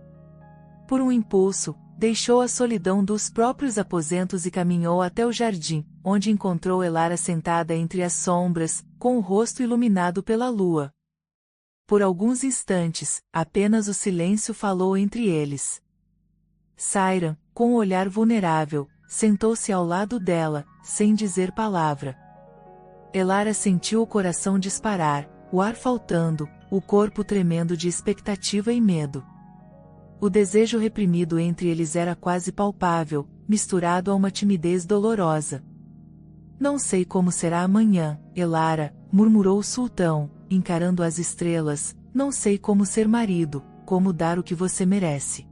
Por um impulso, deixou a solidão dos próprios aposentos e caminhou até o jardim, onde encontrou Elara sentada entre as sombras, com o rosto iluminado pela lua. Por alguns instantes, apenas o silêncio falou entre eles. Sairan, com um olhar vulnerável, sentou-se ao lado dela, sem dizer palavra. Elara sentiu o coração disparar, o ar faltando, o corpo tremendo de expectativa e medo. O desejo reprimido entre eles era quase palpável, misturado a uma timidez dolorosa. Não sei como será amanhã, Elara, murmurou o sultão, encarando as estrelas, não sei como ser marido, como dar o que você merece.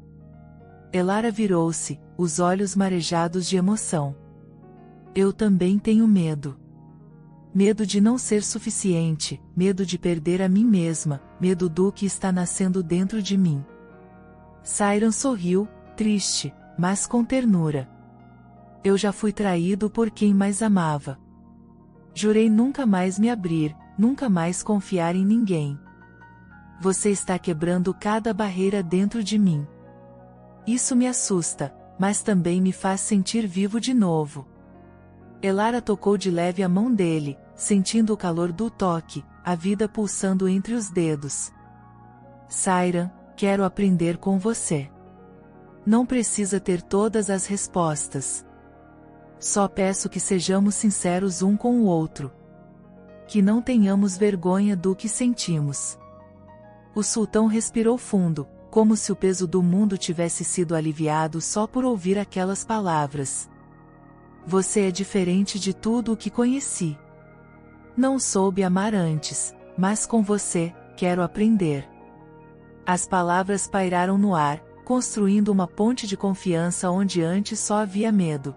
Elara virou-se, os olhos marejados de emoção. Eu também tenho medo. Medo de não ser suficiente, medo de perder a mim mesma, medo do que está nascendo dentro de mim. Sairan sorriu, triste, mas com ternura. Eu já fui traído por quem mais amava. Jurei nunca mais me abrir, nunca mais confiar em ninguém. Você está quebrando cada barreira dentro de mim. Isso me assusta, mas também me faz sentir vivo de novo. Elara tocou de leve a mão dele, sentindo o calor do toque, a vida pulsando entre os dedos. Sairan, quero aprender com você. Não precisa ter todas as respostas. Só peço que sejamos sinceros um com o outro. Que não tenhamos vergonha do que sentimos. O sultão respirou fundo, como se o peso do mundo tivesse sido aliviado só por ouvir aquelas palavras. Você é diferente de tudo o que conheci. Não soube amar antes, mas com você, quero aprender. As palavras pairaram no ar, construindo uma ponte de confiança onde antes só havia medo.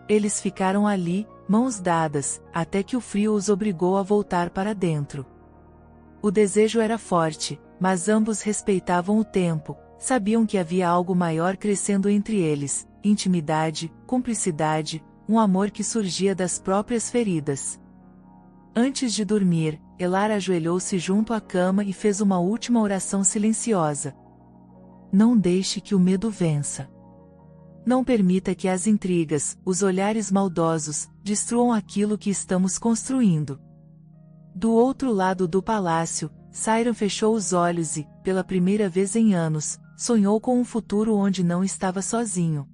Eles ficaram ali, mãos dadas, até que o frio os obrigou a voltar para dentro. O desejo era forte, mas ambos respeitavam o tempo, sabiam que havia algo maior crescendo entre eles, intimidade, cumplicidade, um amor que surgia das próprias feridas. Antes de dormir, Elara ajoelhou-se junto à cama e fez uma última oração silenciosa. Não deixe que o medo vença. Não permita que as intrigas, os olhares maldosos, destruam aquilo que estamos construindo. Do outro lado do palácio, Sairam fechou os olhos e, pela primeira vez em anos, sonhou com um futuro onde não estava sozinho.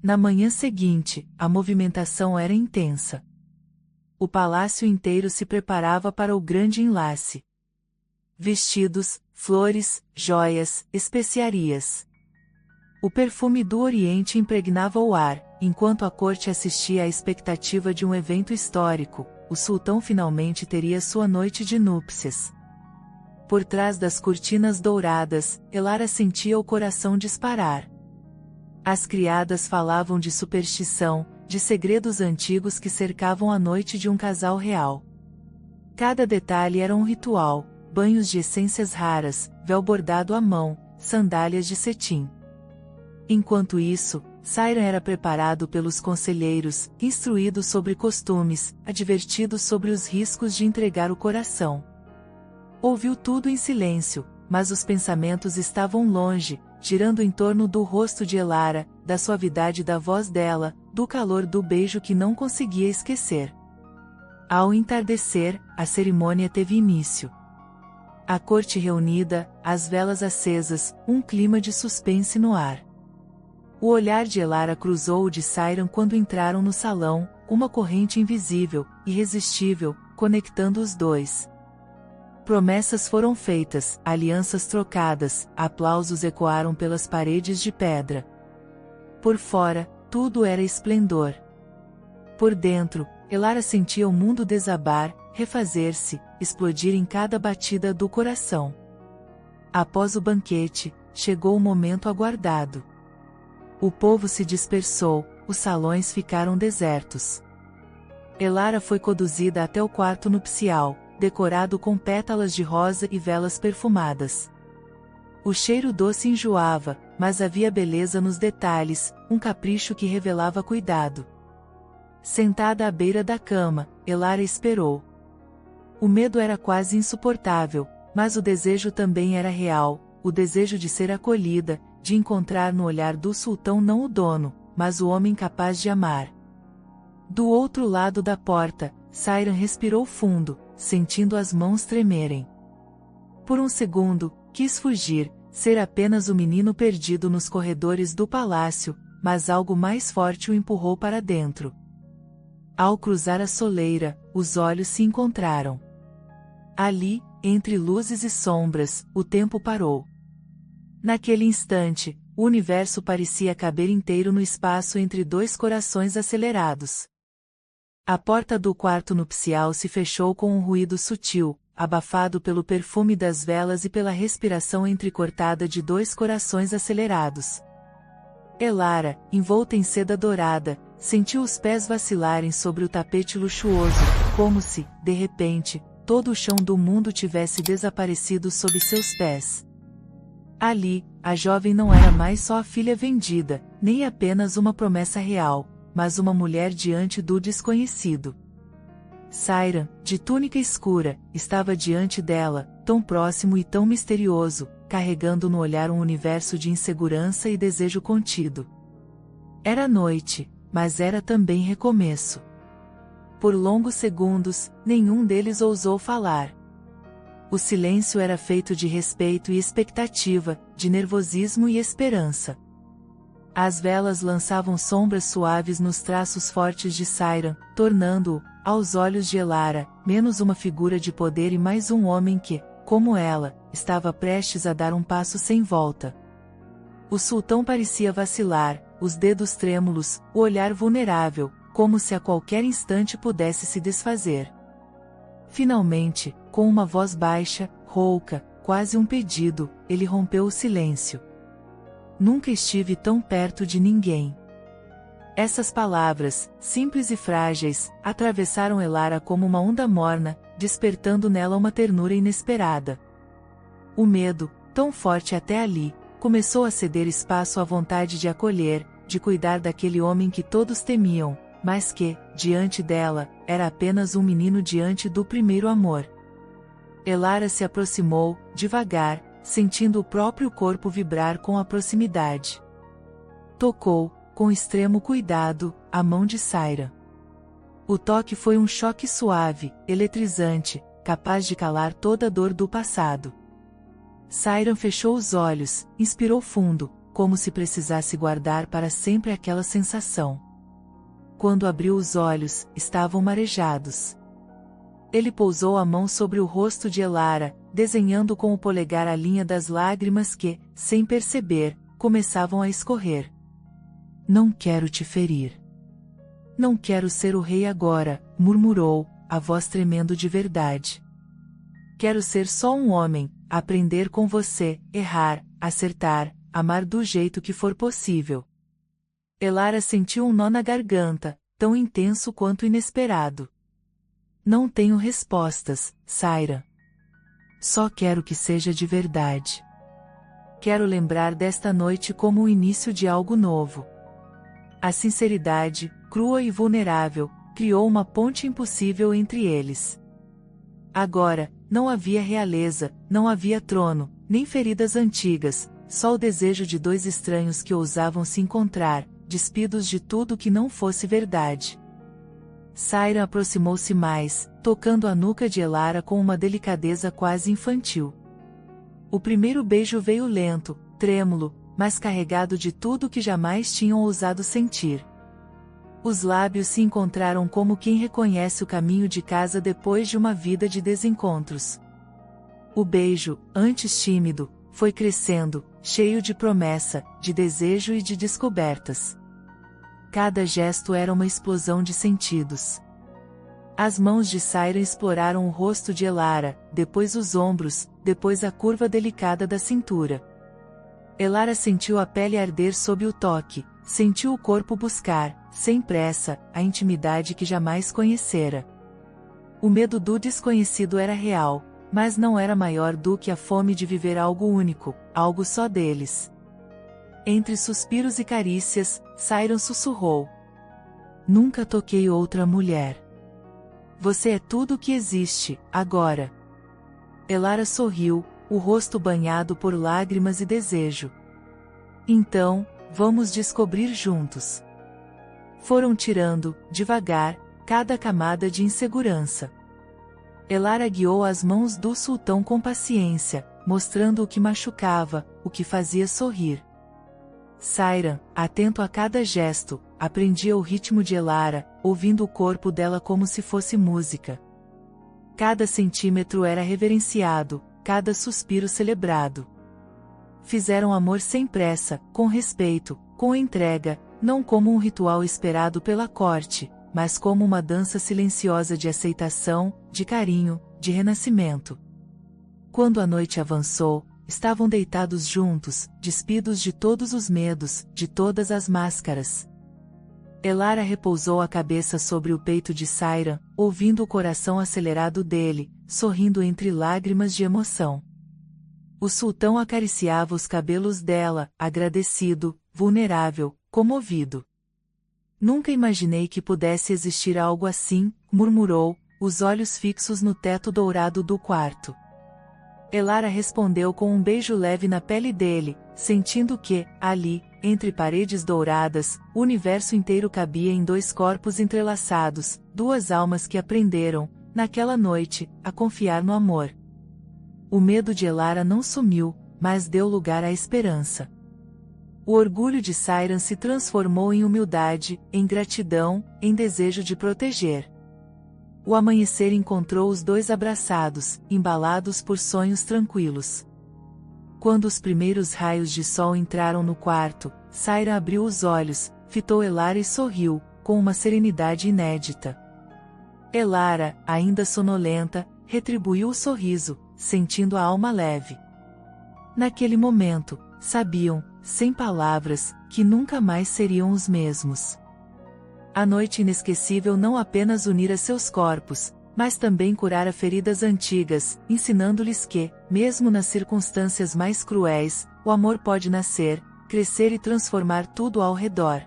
Na manhã seguinte, a movimentação era intensa. O palácio inteiro se preparava para o grande enlace. Vestidos, flores, joias, especiarias. O perfume do Oriente impregnava o ar, enquanto a corte assistia à expectativa de um evento histórico. O sultão finalmente teria sua noite de núpcias. Por trás das cortinas douradas, Elara sentia o coração disparar. As criadas falavam de superstição, de segredos antigos que cercavam a noite de um casal real. Cada detalhe era um ritual: banhos de essências raras, véu bordado à mão, sandálias de cetim. Enquanto isso, Sairam era preparado pelos conselheiros, instruído sobre costumes, advertido sobre os riscos de entregar o coração. Ouviu tudo em silêncio, mas os pensamentos estavam longe, girando em torno do rosto de Elara, da suavidade da voz dela, do calor do beijo que não conseguia esquecer. Ao entardecer, a cerimônia teve início. A corte reunida, as velas acesas, um clima de suspense no ar. O olhar de Elara cruzou o de Sairam quando entraram no salão, uma corrente invisível, irresistível, conectando os dois. Promessas foram feitas, alianças trocadas, aplausos ecoaram pelas paredes de pedra. Por fora, tudo era esplendor. Por dentro, Elara sentia o mundo desabar, refazer-se, explodir em cada batida do coração. Após o banquete, chegou o momento aguardado. O povo se dispersou, os salões ficaram desertos. Elara foi conduzida até o quarto nupcial, decorado com pétalas de rosa e velas perfumadas. O cheiro doce enjoava, mas havia beleza nos detalhes, um capricho que revelava cuidado. Sentada à beira da cama, Elara esperou. O medo era quase insuportável, mas o desejo também era real, o desejo de ser acolhida, de encontrar no olhar do sultão não o dono, mas o homem capaz de amar. Do outro lado da porta, Sairam respirou fundo, sentindo as mãos tremerem. Por um segundo, quis fugir, ser apenas o menino perdido nos corredores do palácio, mas algo mais forte o empurrou para dentro. Ao cruzar a soleira, os olhos se encontraram. Ali, entre luzes e sombras, o tempo parou. Naquele instante, o universo parecia caber inteiro no espaço entre dois corações acelerados. A porta do quarto nupcial se fechou com um ruído sutil, abafado pelo perfume das velas e pela respiração entrecortada de dois corações acelerados. Elara, envolta em seda dourada, sentiu os pés vacilarem sobre o tapete luxuoso, como se, de repente, todo o chão do mundo tivesse desaparecido sob seus pés. Ali, a jovem não era mais só a filha vendida, nem apenas uma promessa real, mas uma mulher diante do desconhecido. Sairam, de túnica escura, estava diante dela, tão próximo e tão misterioso, carregando no olhar um universo de insegurança e desejo contido. Era noite, mas era também recomeço. Por longos segundos, nenhum deles ousou falar. O silêncio era feito de respeito e expectativa, de nervosismo e esperança. As velas lançavam sombras suaves nos traços fortes de Sairam, tornando-o, aos olhos de Elara, menos uma figura de poder e mais um homem que, como ela, estava prestes a dar um passo sem volta. O sultão parecia vacilar, os dedos trêmulos, o olhar vulnerável, como se a qualquer instante pudesse se desfazer. Finalmente, com uma voz baixa, rouca, quase um pedido, ele rompeu o silêncio. Nunca estive tão perto de ninguém. Essas palavras, simples e frágeis, atravessaram Elara como uma onda morna, despertando nela uma ternura inesperada. O medo, tão forte até ali, começou a ceder espaço à vontade de acolher, de cuidar daquele homem que todos temiam, mas que, diante dela, era apenas um menino diante do primeiro amor. Elara se aproximou, devagar, sentindo o próprio corpo vibrar com a proximidade. Tocou, com extremo cuidado, a mão de Sayran. O toque foi um choque suave, eletrizante, capaz de calar toda a dor do passado. Sayran fechou os olhos, inspirou fundo, como se precisasse guardar para sempre aquela sensação. Quando abriu os olhos, estavam marejados. Ele pousou a mão sobre o rosto de Elara, desenhando com o polegar a linha das lágrimas que, sem perceber, começavam a escorrer. Não quero te ferir. Não quero ser o rei agora, murmurou, a voz tremendo de verdade. Quero ser só um homem, aprender com você, errar, acertar, amar do jeito que for possível. Elara sentiu um nó na garganta, tão intenso quanto inesperado. Não tenho respostas, Sayran. Só quero que seja de verdade. Quero lembrar desta noite como o início de algo novo. A sinceridade, crua e vulnerável, criou uma ponte impossível entre eles. Agora, não havia realeza, não havia trono, nem feridas antigas, só o desejo de dois estranhos que ousavam se encontrar, despidos de tudo que não fosse verdade. Sayran aproximou-se mais, tocando a nuca de Elara com uma delicadeza quase infantil. O primeiro beijo veio lento, trêmulo, mas carregado de tudo que jamais tinham ousado sentir. Os lábios se encontraram como quem reconhece o caminho de casa depois de uma vida de desencontros. O beijo, antes tímido, foi crescendo, cheio de promessa, de desejo e de descobertas. Cada gesto era uma explosão de sentidos. As mãos de Sayran exploraram o rosto de Elara, depois os ombros, depois a curva delicada da cintura. Elara sentiu a pele arder sob o toque, sentiu o corpo buscar, sem pressa, a intimidade que jamais conhecera. O medo do desconhecido era real, mas não era maior do que a fome de viver algo único, algo só deles. Entre suspiros e carícias, Sayran sussurrou: Nunca toquei outra mulher. Você é tudo o que existe, agora. Elara sorriu, o rosto banhado por lágrimas e desejo. Então, vamos descobrir juntos. Foram tirando, devagar, cada camada de insegurança. Elara guiou as mãos do sultão com paciência, mostrando o que machucava, o que fazia sorrir. Sayran, atento a cada gesto, aprendia o ritmo de Elara, ouvindo o corpo dela como se fosse música. Cada centímetro era reverenciado, cada suspiro celebrado. Fizeram amor sem pressa, com respeito, com entrega, não como um ritual esperado pela corte, mas como uma dança silenciosa de aceitação, de carinho, de renascimento. Quando a noite avançou, estavam deitados juntos, despidos de todos os medos, de todas as máscaras. Elara repousou a cabeça sobre o peito de Sayran, ouvindo o coração acelerado dele, sorrindo entre lágrimas de emoção. O sultão acariciava os cabelos dela, agradecido, vulnerável, comovido. Nunca imaginei que pudesse existir algo assim, murmurou, os olhos fixos no teto dourado do quarto. Elara respondeu com um beijo leve na pele dele, sentindo que, ali, entre paredes douradas, o universo inteiro cabia em dois corpos entrelaçados, duas almas que aprenderam, naquela noite, a confiar no amor. O medo de Elara não sumiu, mas deu lugar à esperança. O orgulho de Sayran se transformou em humildade, em gratidão, em desejo de proteger. O amanhecer encontrou os dois abraçados, embalados por sonhos tranquilos. Quando os primeiros raios de sol entraram no quarto, Sayran abriu os olhos, fitou Elara e sorriu, com uma serenidade inédita. Elara, ainda sonolenta, retribuiu o sorriso, sentindo a alma leve. Naquele momento, sabiam, sem palavras, que nunca mais seriam os mesmos. A noite inesquecível não apenas unira seus corpos, mas também curara feridas antigas, ensinando-lhes que, mesmo nas circunstâncias mais cruéis, o amor pode nascer, crescer e transformar tudo ao redor.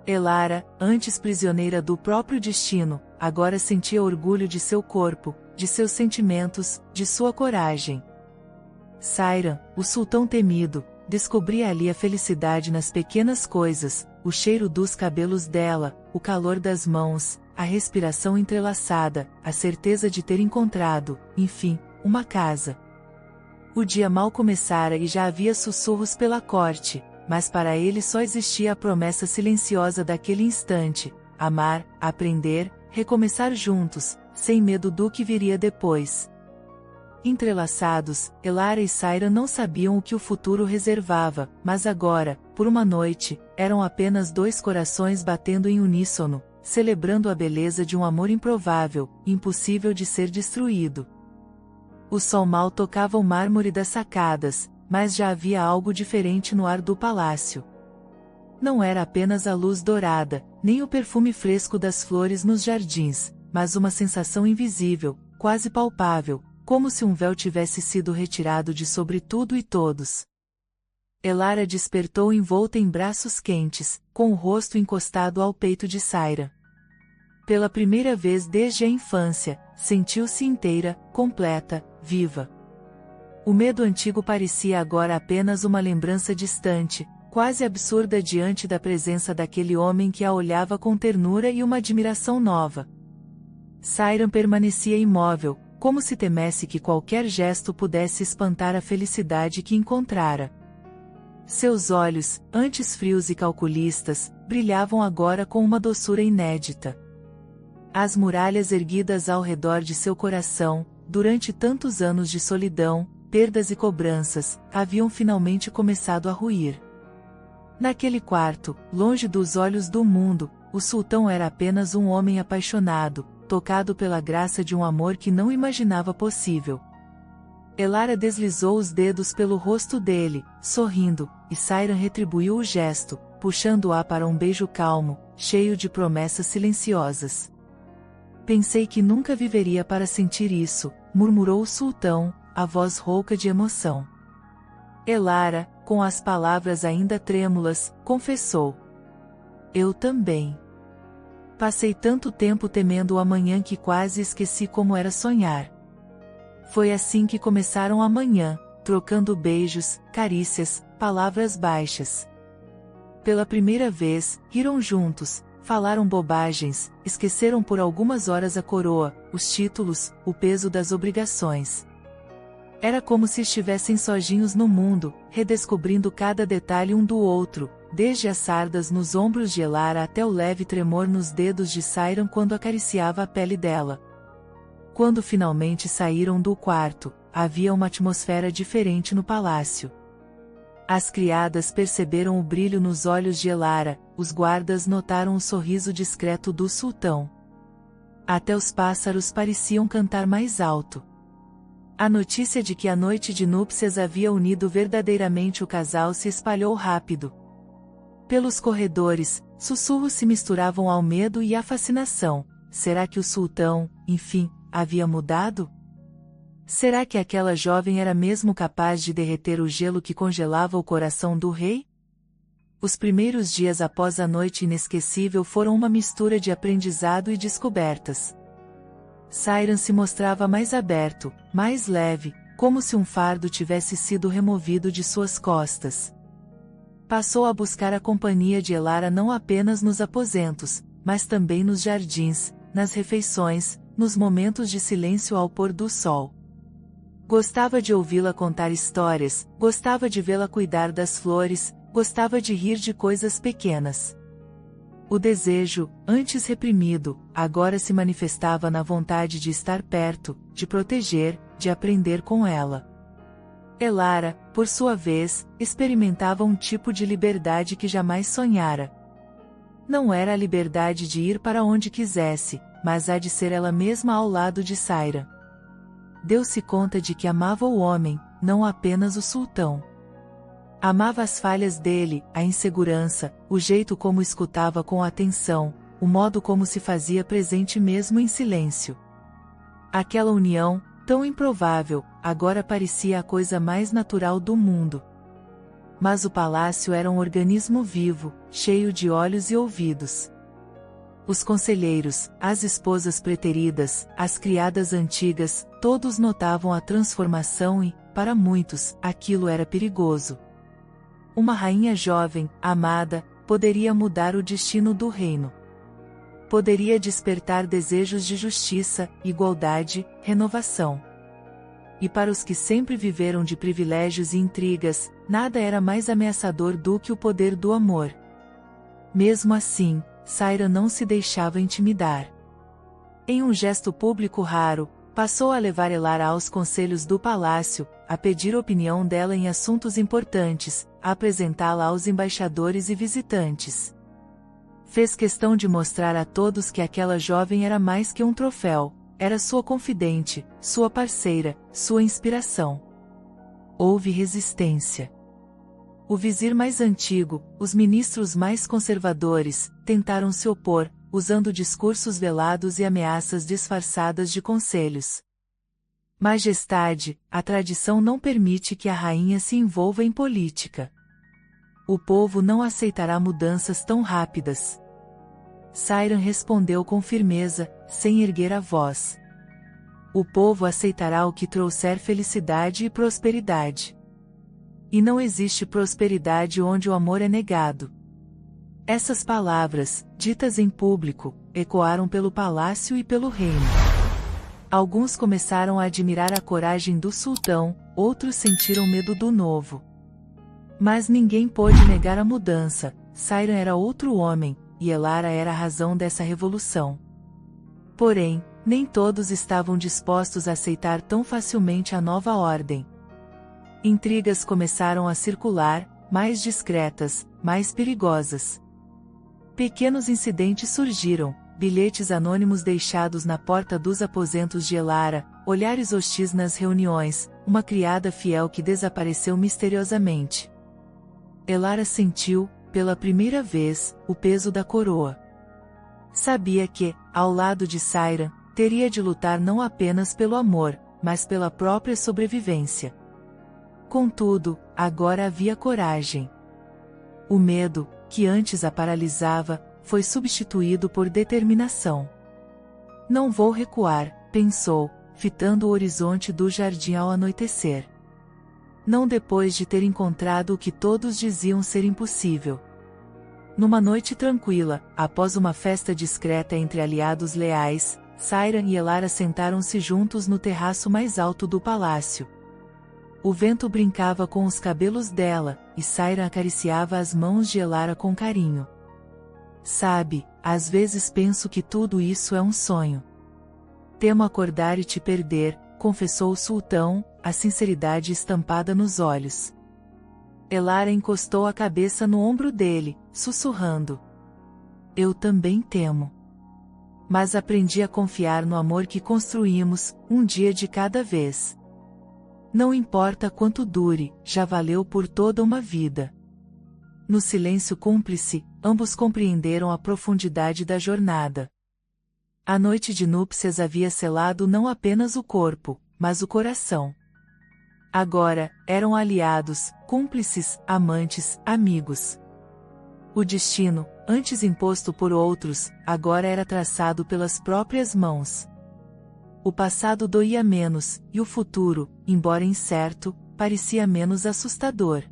Elara, antes prisioneira do próprio destino, agora sentia orgulho de seu corpo, de seus sentimentos, de sua coragem. Sairam, o sultão temido, descobria ali a felicidade nas pequenas coisas, o cheiro dos cabelos dela, o calor das mãos, a respiração entrelaçada, a certeza de ter encontrado, enfim, uma casa. O dia mal começara e já havia sussurros pela corte, mas para ele só existia a promessa silenciosa daquele instante: amar, aprender, recomeçar juntos, sem medo do que viria depois. Entrelaçados, Elara e Sairam não sabiam o que o futuro reservava, mas agora, por uma noite, eram apenas dois corações batendo em uníssono, celebrando a beleza de um amor improvável, impossível de ser destruído. O sol mal tocava o mármore das sacadas, mas já havia algo diferente no ar do palácio. Não era apenas a luz dourada, nem o perfume fresco das flores nos jardins, mas uma sensação invisível, quase palpável, como se um véu tivesse sido retirado de sobre tudo e todos. Elara despertou envolta em braços quentes, com o rosto encostado ao peito de Sairam. Pela primeira vez desde a infância, sentiu-se inteira, completa, viva. O medo antigo parecia agora apenas uma lembrança distante, quase absurda diante da presença daquele homem que a olhava com ternura e uma admiração nova. Sairam permanecia imóvel, como se temesse que qualquer gesto pudesse espantar a felicidade que encontrara. Seus olhos, antes frios e calculistas, brilhavam agora com uma doçura inédita. As muralhas erguidas ao redor de seu coração, durante tantos anos de solidão, perdas e cobranças, haviam finalmente começado a ruir. Naquele quarto, longe dos olhos do mundo, o sultão era apenas um homem apaixonado, tocado pela graça de um amor que não imaginava possível. Elara deslizou os dedos pelo rosto dele, sorrindo, e Sairam retribuiu o gesto, puxando-a para um beijo calmo, cheio de promessas silenciosas. Pensei que nunca viveria para sentir isso, murmurou o sultão, a voz rouca de emoção. Elara, com as palavras ainda trêmulas, confessou: eu também. Passei tanto tempo temendo o amanhã que quase esqueci como era sonhar. Foi assim que começaram a manhã, trocando beijos, carícias, palavras baixas. Pela primeira vez, riram juntos, falaram bobagens, esqueceram por algumas horas a coroa, os títulos, o peso das obrigações. Era como se estivessem sozinhos no mundo, redescobrindo cada detalhe um do outro, desde as sardas nos ombros de Elara até o leve tremor nos dedos de Sairam quando acariciava a pele dela. Quando finalmente saíram do quarto, havia uma atmosfera diferente no palácio. As criadas perceberam o brilho nos olhos de Elara, os guardas notaram o sorriso discreto do sultão. Até os pássaros pareciam cantar mais alto. A notícia de que a noite de núpcias havia unido verdadeiramente o casal se espalhou rápido. Pelos corredores, sussurros se misturavam ao medo e à fascinação. Será que o sultão, enfim, havia mudado? Será que aquela jovem era mesmo capaz de derreter o gelo que congelava o coração do rei? Os primeiros dias após a noite inesquecível foram uma mistura de aprendizado e descobertas. Sairam se mostrava mais aberto, mais leve, como se um fardo tivesse sido removido de suas costas. Passou a buscar a companhia de Elara não apenas nos aposentos, mas também nos jardins, nas refeições, nos momentos de silêncio ao pôr do sol. Gostava de ouvi-la contar histórias, gostava de vê-la cuidar das flores, gostava de rir de coisas pequenas. O desejo, antes reprimido, agora se manifestava na vontade de estar perto, de proteger, de aprender com ela. Elara, por sua vez, experimentava um tipo de liberdade que jamais sonhara. Não era a liberdade de ir para onde quisesse, mas a de ser ela mesma ao lado de Sairam. Deu-se conta de que amava o homem, não apenas o sultão. Amava as falhas dele, a insegurança, o jeito como escutava com atenção, o modo como se fazia presente mesmo em silêncio. Aquela união, tão improvável, agora parecia a coisa mais natural do mundo. Mas o palácio era um organismo vivo, cheio de olhos e ouvidos. Os conselheiros, as esposas preteridas, as criadas antigas, todos notavam a transformação e, para muitos, aquilo era perigoso. Uma rainha jovem, amada, poderia mudar o destino do reino. Poderia despertar desejos de justiça, igualdade, renovação. E para os que sempre viveram de privilégios e intrigas, nada era mais ameaçador do que o poder do amor. Mesmo assim, Sayra não se deixava intimidar. Em um gesto público raro, passou a levar Elara aos conselhos do palácio, a pedir opinião dela em assuntos importantes, a apresentá-la aos embaixadores e visitantes. Fez questão de mostrar a todos que aquela jovem era mais que um troféu, era sua confidente, sua parceira, sua inspiração. Houve resistência. O vizir mais antigo, os ministros mais conservadores, tentaram se opor, usando discursos velados e ameaças disfarçadas de conselhos. Majestade, a tradição não permite que a rainha se envolva em política. O povo não aceitará mudanças tão rápidas. Sayran respondeu com firmeza, sem erguer a voz. O povo aceitará o que trouxer felicidade e prosperidade. E não existe prosperidade onde o amor é negado. Essas palavras, ditas em público, ecoaram pelo palácio e pelo reino. Alguns começaram a admirar a coragem do sultão, outros sentiram medo do novo. Mas ninguém pôde negar a mudança. Sayran era outro homem, e Elara era a razão dessa revolução. Porém, nem todos estavam dispostos a aceitar tão facilmente a nova ordem. Intrigas começaram a circular, mais discretas, mais perigosas. Pequenos incidentes surgiram, bilhetes anônimos deixados na porta dos aposentos de Elara, olhares hostis nas reuniões, uma criada fiel que desapareceu misteriosamente. Elara sentiu, pela primeira vez, o peso da coroa. Sabia que, ao lado de Sayran, teria de lutar não apenas pelo amor, mas pela própria sobrevivência. Contudo, agora havia coragem. O medo, que antes a paralisava, foi substituído por determinação. Não vou recuar, pensou, fitando o horizonte do jardim ao anoitecer. Não depois de ter encontrado o que todos diziam ser impossível. Numa noite tranquila, após uma festa discreta entre aliados leais, Sayran e Elara sentaram-se juntos no terraço mais alto do palácio. O vento brincava com os cabelos dela, e Sayran acariciava as mãos de Elara com carinho. Sabe, às vezes penso que tudo isso é um sonho. Temo acordar e te perder, confessou o sultão, a sinceridade estampada nos olhos. Elara encostou a cabeça no ombro dele, sussurrando. Eu também temo. Mas aprendi a confiar no amor que construímos, um dia de cada vez. Não importa quanto dure, já valeu por toda uma vida. No silêncio cúmplice, ambos compreenderam a profundidade da jornada. A noite de núpcias havia selado não apenas o corpo, mas o coração. Agora, eram aliados, cúmplices, amantes, amigos. O destino, antes imposto por outros, agora era traçado pelas próprias mãos. O passado doía menos, e o futuro, embora incerto, parecia menos assustador.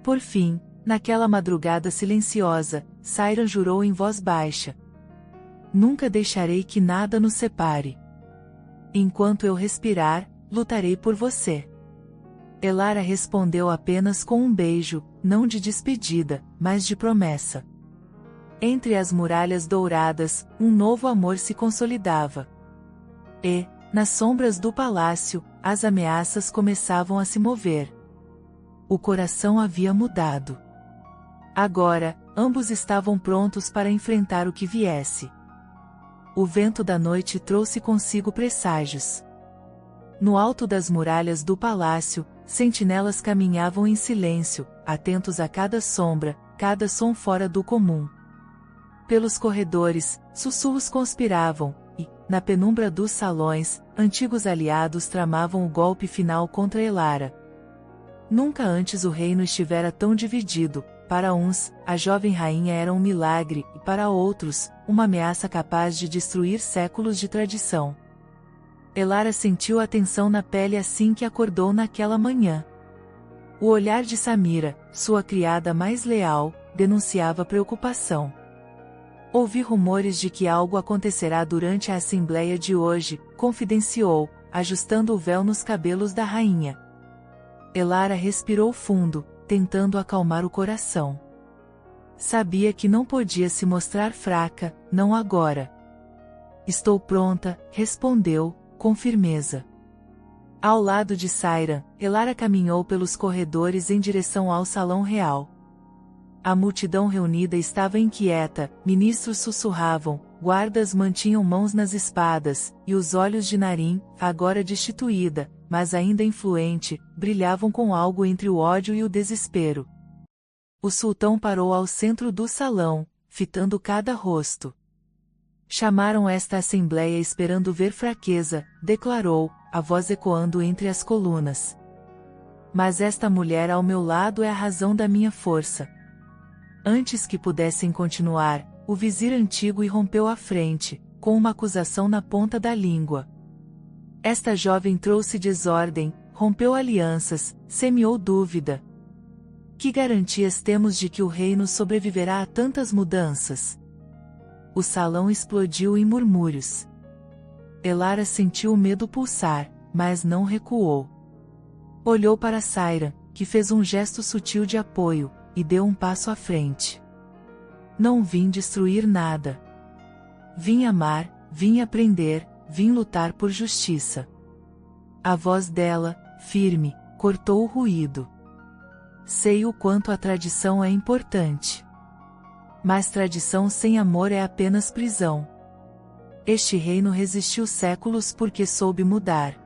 Por fim, naquela madrugada silenciosa, Sayran jurou em voz baixa. Nunca deixarei que nada nos separe. Enquanto eu respirar, lutarei por você. Elara respondeu apenas com um beijo, não de despedida, mas de promessa. Entre as muralhas douradas, um novo amor se consolidava. E, nas sombras do palácio, as ameaças começavam a se mover. O coração havia mudado. Agora, ambos estavam prontos para enfrentar o que viesse. O vento da noite trouxe consigo presságios. No alto das muralhas do palácio, sentinelas caminhavam em silêncio, atentos a cada sombra, cada som fora do comum. Pelos corredores, sussurros conspiravam, e, na penumbra dos salões, antigos aliados tramavam o golpe final contra Elara. Nunca antes o reino estivera tão dividido. Para uns, a jovem rainha era um milagre, e para outros, uma ameaça capaz de destruir séculos de tradição. Elara sentiu a tensão na pele assim que acordou naquela manhã. O olhar de Samira, sua criada mais leal, denunciava preocupação. Ouvi rumores de que algo acontecerá durante a assembleia de hoje, confidenciou, ajustando o véu nos cabelos da rainha. Elara respirou fundo, tentando acalmar o coração. Sabia que não podia se mostrar fraca, não agora. Estou pronta, respondeu, com firmeza. Ao lado de Sayran, Elara caminhou pelos corredores em direção ao salão real. A multidão reunida estava inquieta, ministros sussurravam, guardas mantinham mãos nas espadas, e os olhos de Naren, agora destituída, mas ainda influente, brilhavam com algo entre o ódio e o desespero. O sultão parou ao centro do salão, fitando cada rosto. Chamaram esta assembleia esperando ver fraqueza, declarou, a voz ecoando entre as colunas. Mas esta mulher ao meu lado é a razão da minha força. Antes que pudessem continuar, o vizir antigo irrompeu à frente, com uma acusação na ponta da língua. Esta jovem trouxe desordem, rompeu alianças, semeou dúvida. Que garantias temos de que o reino sobreviverá a tantas mudanças? O salão explodiu em murmúrios. Elara sentiu o medo pulsar, mas não recuou. Olhou para Sayran, que fez um gesto sutil de apoio, e deu um passo à frente. Não vim destruir nada. Vim amar, vim aprender, vim lutar por justiça. A voz dela, firme, cortou o ruído. Sei o quanto a tradição é importante. Mas tradição sem amor é apenas prisão. Este reino resistiu séculos porque soube mudar.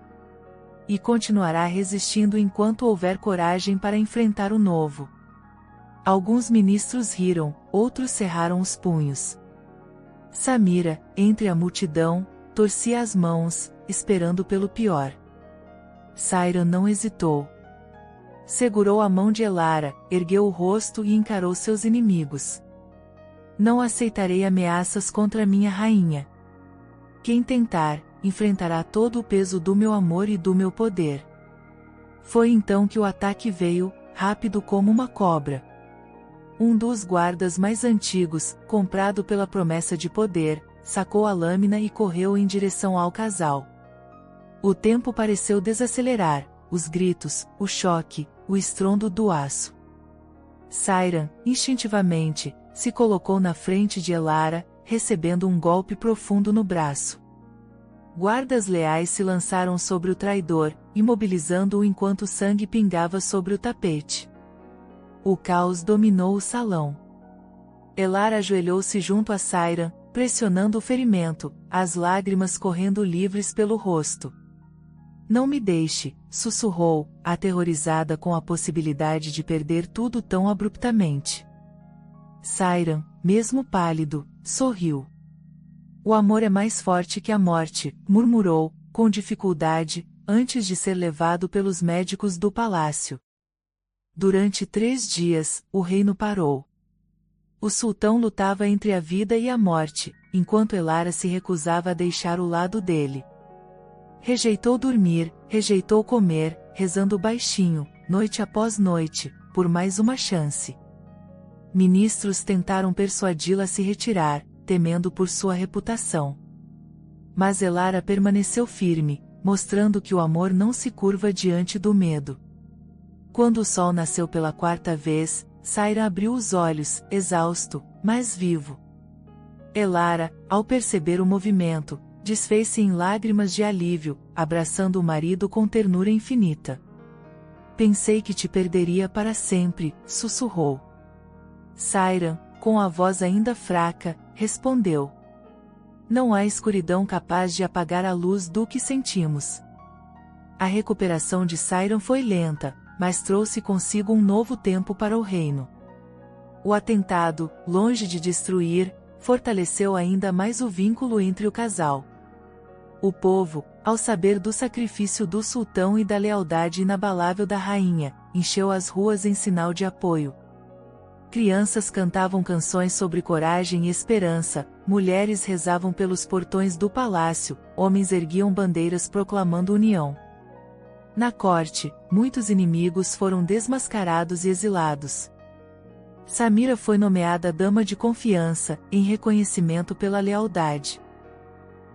E continuará resistindo enquanto houver coragem para enfrentar o novo. Alguns ministros riram, outros cerraram os punhos. Samira, entre a multidão, torcia as mãos, esperando pelo pior. Sayran não hesitou. Segurou a mão de Elara, ergueu o rosto e encarou seus inimigos. Não aceitarei ameaças contra minha rainha. Quem tentar, enfrentará todo o peso do meu amor e do meu poder. Foi então que o ataque veio, rápido como uma cobra. Um dos guardas mais antigos, comprado pela promessa de poder, sacou a lâmina e correu em direção ao casal. O tempo pareceu desacelerar, os gritos, o choque, o estrondo do aço. Sayran, instintivamente, se colocou na frente de Elara, recebendo um golpe profundo no braço. Guardas leais se lançaram sobre o traidor, imobilizando-o enquanto sangue pingava sobre o tapete. O caos dominou o salão. Elara ajoelhou-se junto a Sayran, pressionando o ferimento, as lágrimas correndo livres pelo rosto. Não me deixe, sussurrou, aterrorizada com a possibilidade de perder tudo tão abruptamente. Sayran, mesmo pálido, sorriu. O amor é mais forte que a morte, murmurou, com dificuldade, antes de ser levado pelos médicos do palácio. Durante 3 dias, o reino parou. O sultão lutava entre a vida e a morte, enquanto Elara se recusava a deixar o lado dele. Rejeitou dormir, rejeitou comer, rezando baixinho, noite após noite, por mais uma chance. Ministros tentaram persuadi-la a se retirar, temendo por sua reputação. Mas Elara permaneceu firme, mostrando que o amor não se curva diante do medo. Quando o sol nasceu pela 4ª vez, Sayran abriu os olhos, exausto, mas vivo. Elara, ao perceber o movimento, desfez-se em lágrimas de alívio, abraçando o marido com ternura infinita. Pensei que te perderia para sempre, sussurrou. Sayran, com a voz ainda fraca, respondeu. Não há escuridão capaz de apagar a luz do que sentimos. A recuperação de Sayran foi lenta, mas trouxe consigo um novo tempo para o reino. O atentado, longe de destruir, fortaleceu ainda mais o vínculo entre o casal. O povo, ao saber do sacrifício do sultão e da lealdade inabalável da rainha, encheu as ruas em sinal de apoio. Crianças cantavam canções sobre coragem e esperança, mulheres rezavam pelos portões do palácio, homens erguiam bandeiras proclamando união. Na corte, muitos inimigos foram desmascarados e exilados. Samira foi nomeada dama de confiança, em reconhecimento pela lealdade.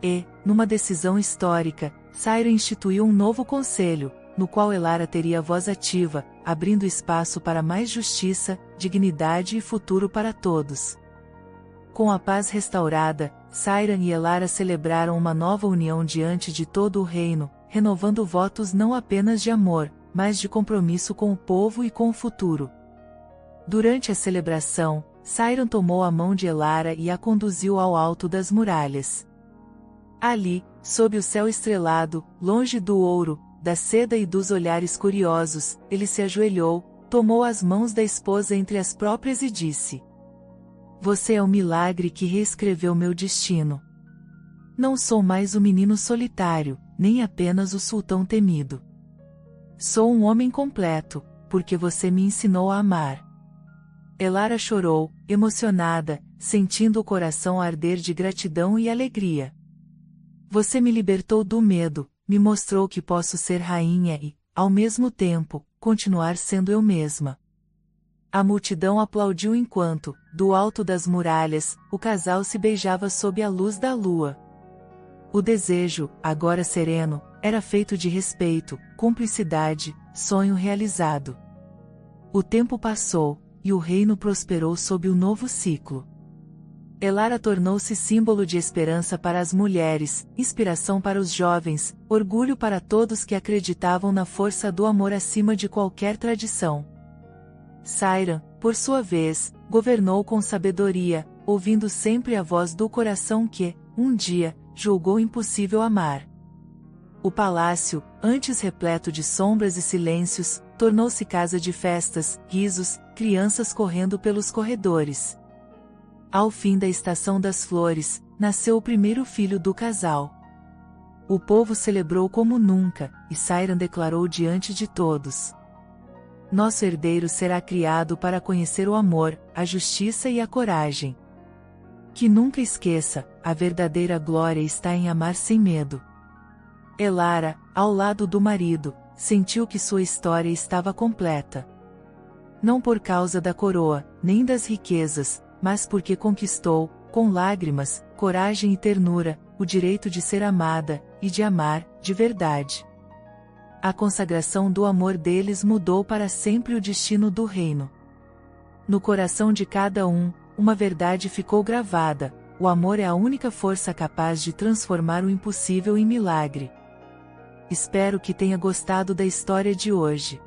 E, numa decisão histórica, Sayra instituiu um novo conselho, no qual Elara teria voz ativa, abrindo espaço para mais justiça, dignidade e futuro para todos. Com a paz restaurada, Sayra e Elara celebraram uma nova união diante de todo o reino, renovando votos não apenas de amor, mas de compromisso com o povo e com o futuro. Durante a celebração, Sayra tomou a mão de Elara e a conduziu ao alto das muralhas. Ali, sob o céu estrelado, longe do ouro, da seda e dos olhares curiosos, ele se ajoelhou, tomou as mãos da esposa entre as próprias e disse: "Você é o milagre que reescreveu meu destino. Não sou mais o menino solitário, nem apenas o sultão temido. Sou um homem completo, porque você me ensinou a amar." Elara chorou, emocionada, sentindo o coração arder de gratidão e alegria. "Você me libertou do medo, me mostrou que posso ser rainha e, ao mesmo tempo, continuar sendo eu mesma." A multidão aplaudiu enquanto, do alto das muralhas, o casal se beijava sob a luz da lua. O desejo, agora sereno, era feito de respeito, cumplicidade, sonho realizado. O tempo passou, e o reino prosperou sob o novo ciclo. Elara tornou-se símbolo de esperança para as mulheres, inspiração para os jovens, orgulho para todos que acreditavam na força do amor acima de qualquer tradição. Sayra, por sua vez, governou com sabedoria, ouvindo sempre a voz do coração que, um dia, julgou impossível amar. O palácio, antes repleto de sombras e silêncios, tornou-se casa de festas, risos, crianças correndo pelos corredores. Ao fim da estação das flores, nasceu o primeiro filho do casal. O povo celebrou como nunca, e Sayra declarou diante de todos: "Nosso herdeiro será criado para conhecer o amor, a justiça e a coragem. Que nunca esqueça, a verdadeira glória está em amar sem medo." Elara, ao lado do marido, sentiu que sua história estava completa. Não por causa da coroa, nem das riquezas, mas porque conquistou, com lágrimas, coragem e ternura, o direito de ser amada, e de amar, de verdade. A consagração do amor deles mudou para sempre o destino do reino. No coração de cada um, uma verdade ficou gravada: o amor é a única força capaz de transformar o impossível em milagre. Espero que tenha gostado da história de hoje.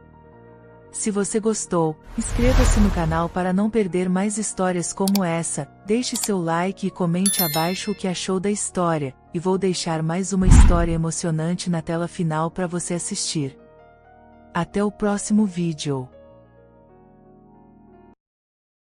Se você gostou, inscreva-se no canal para não perder mais histórias como essa, deixe seu like e comente abaixo o que achou da história, e vou deixar mais uma história emocionante na tela final para você assistir. Até o próximo vídeo.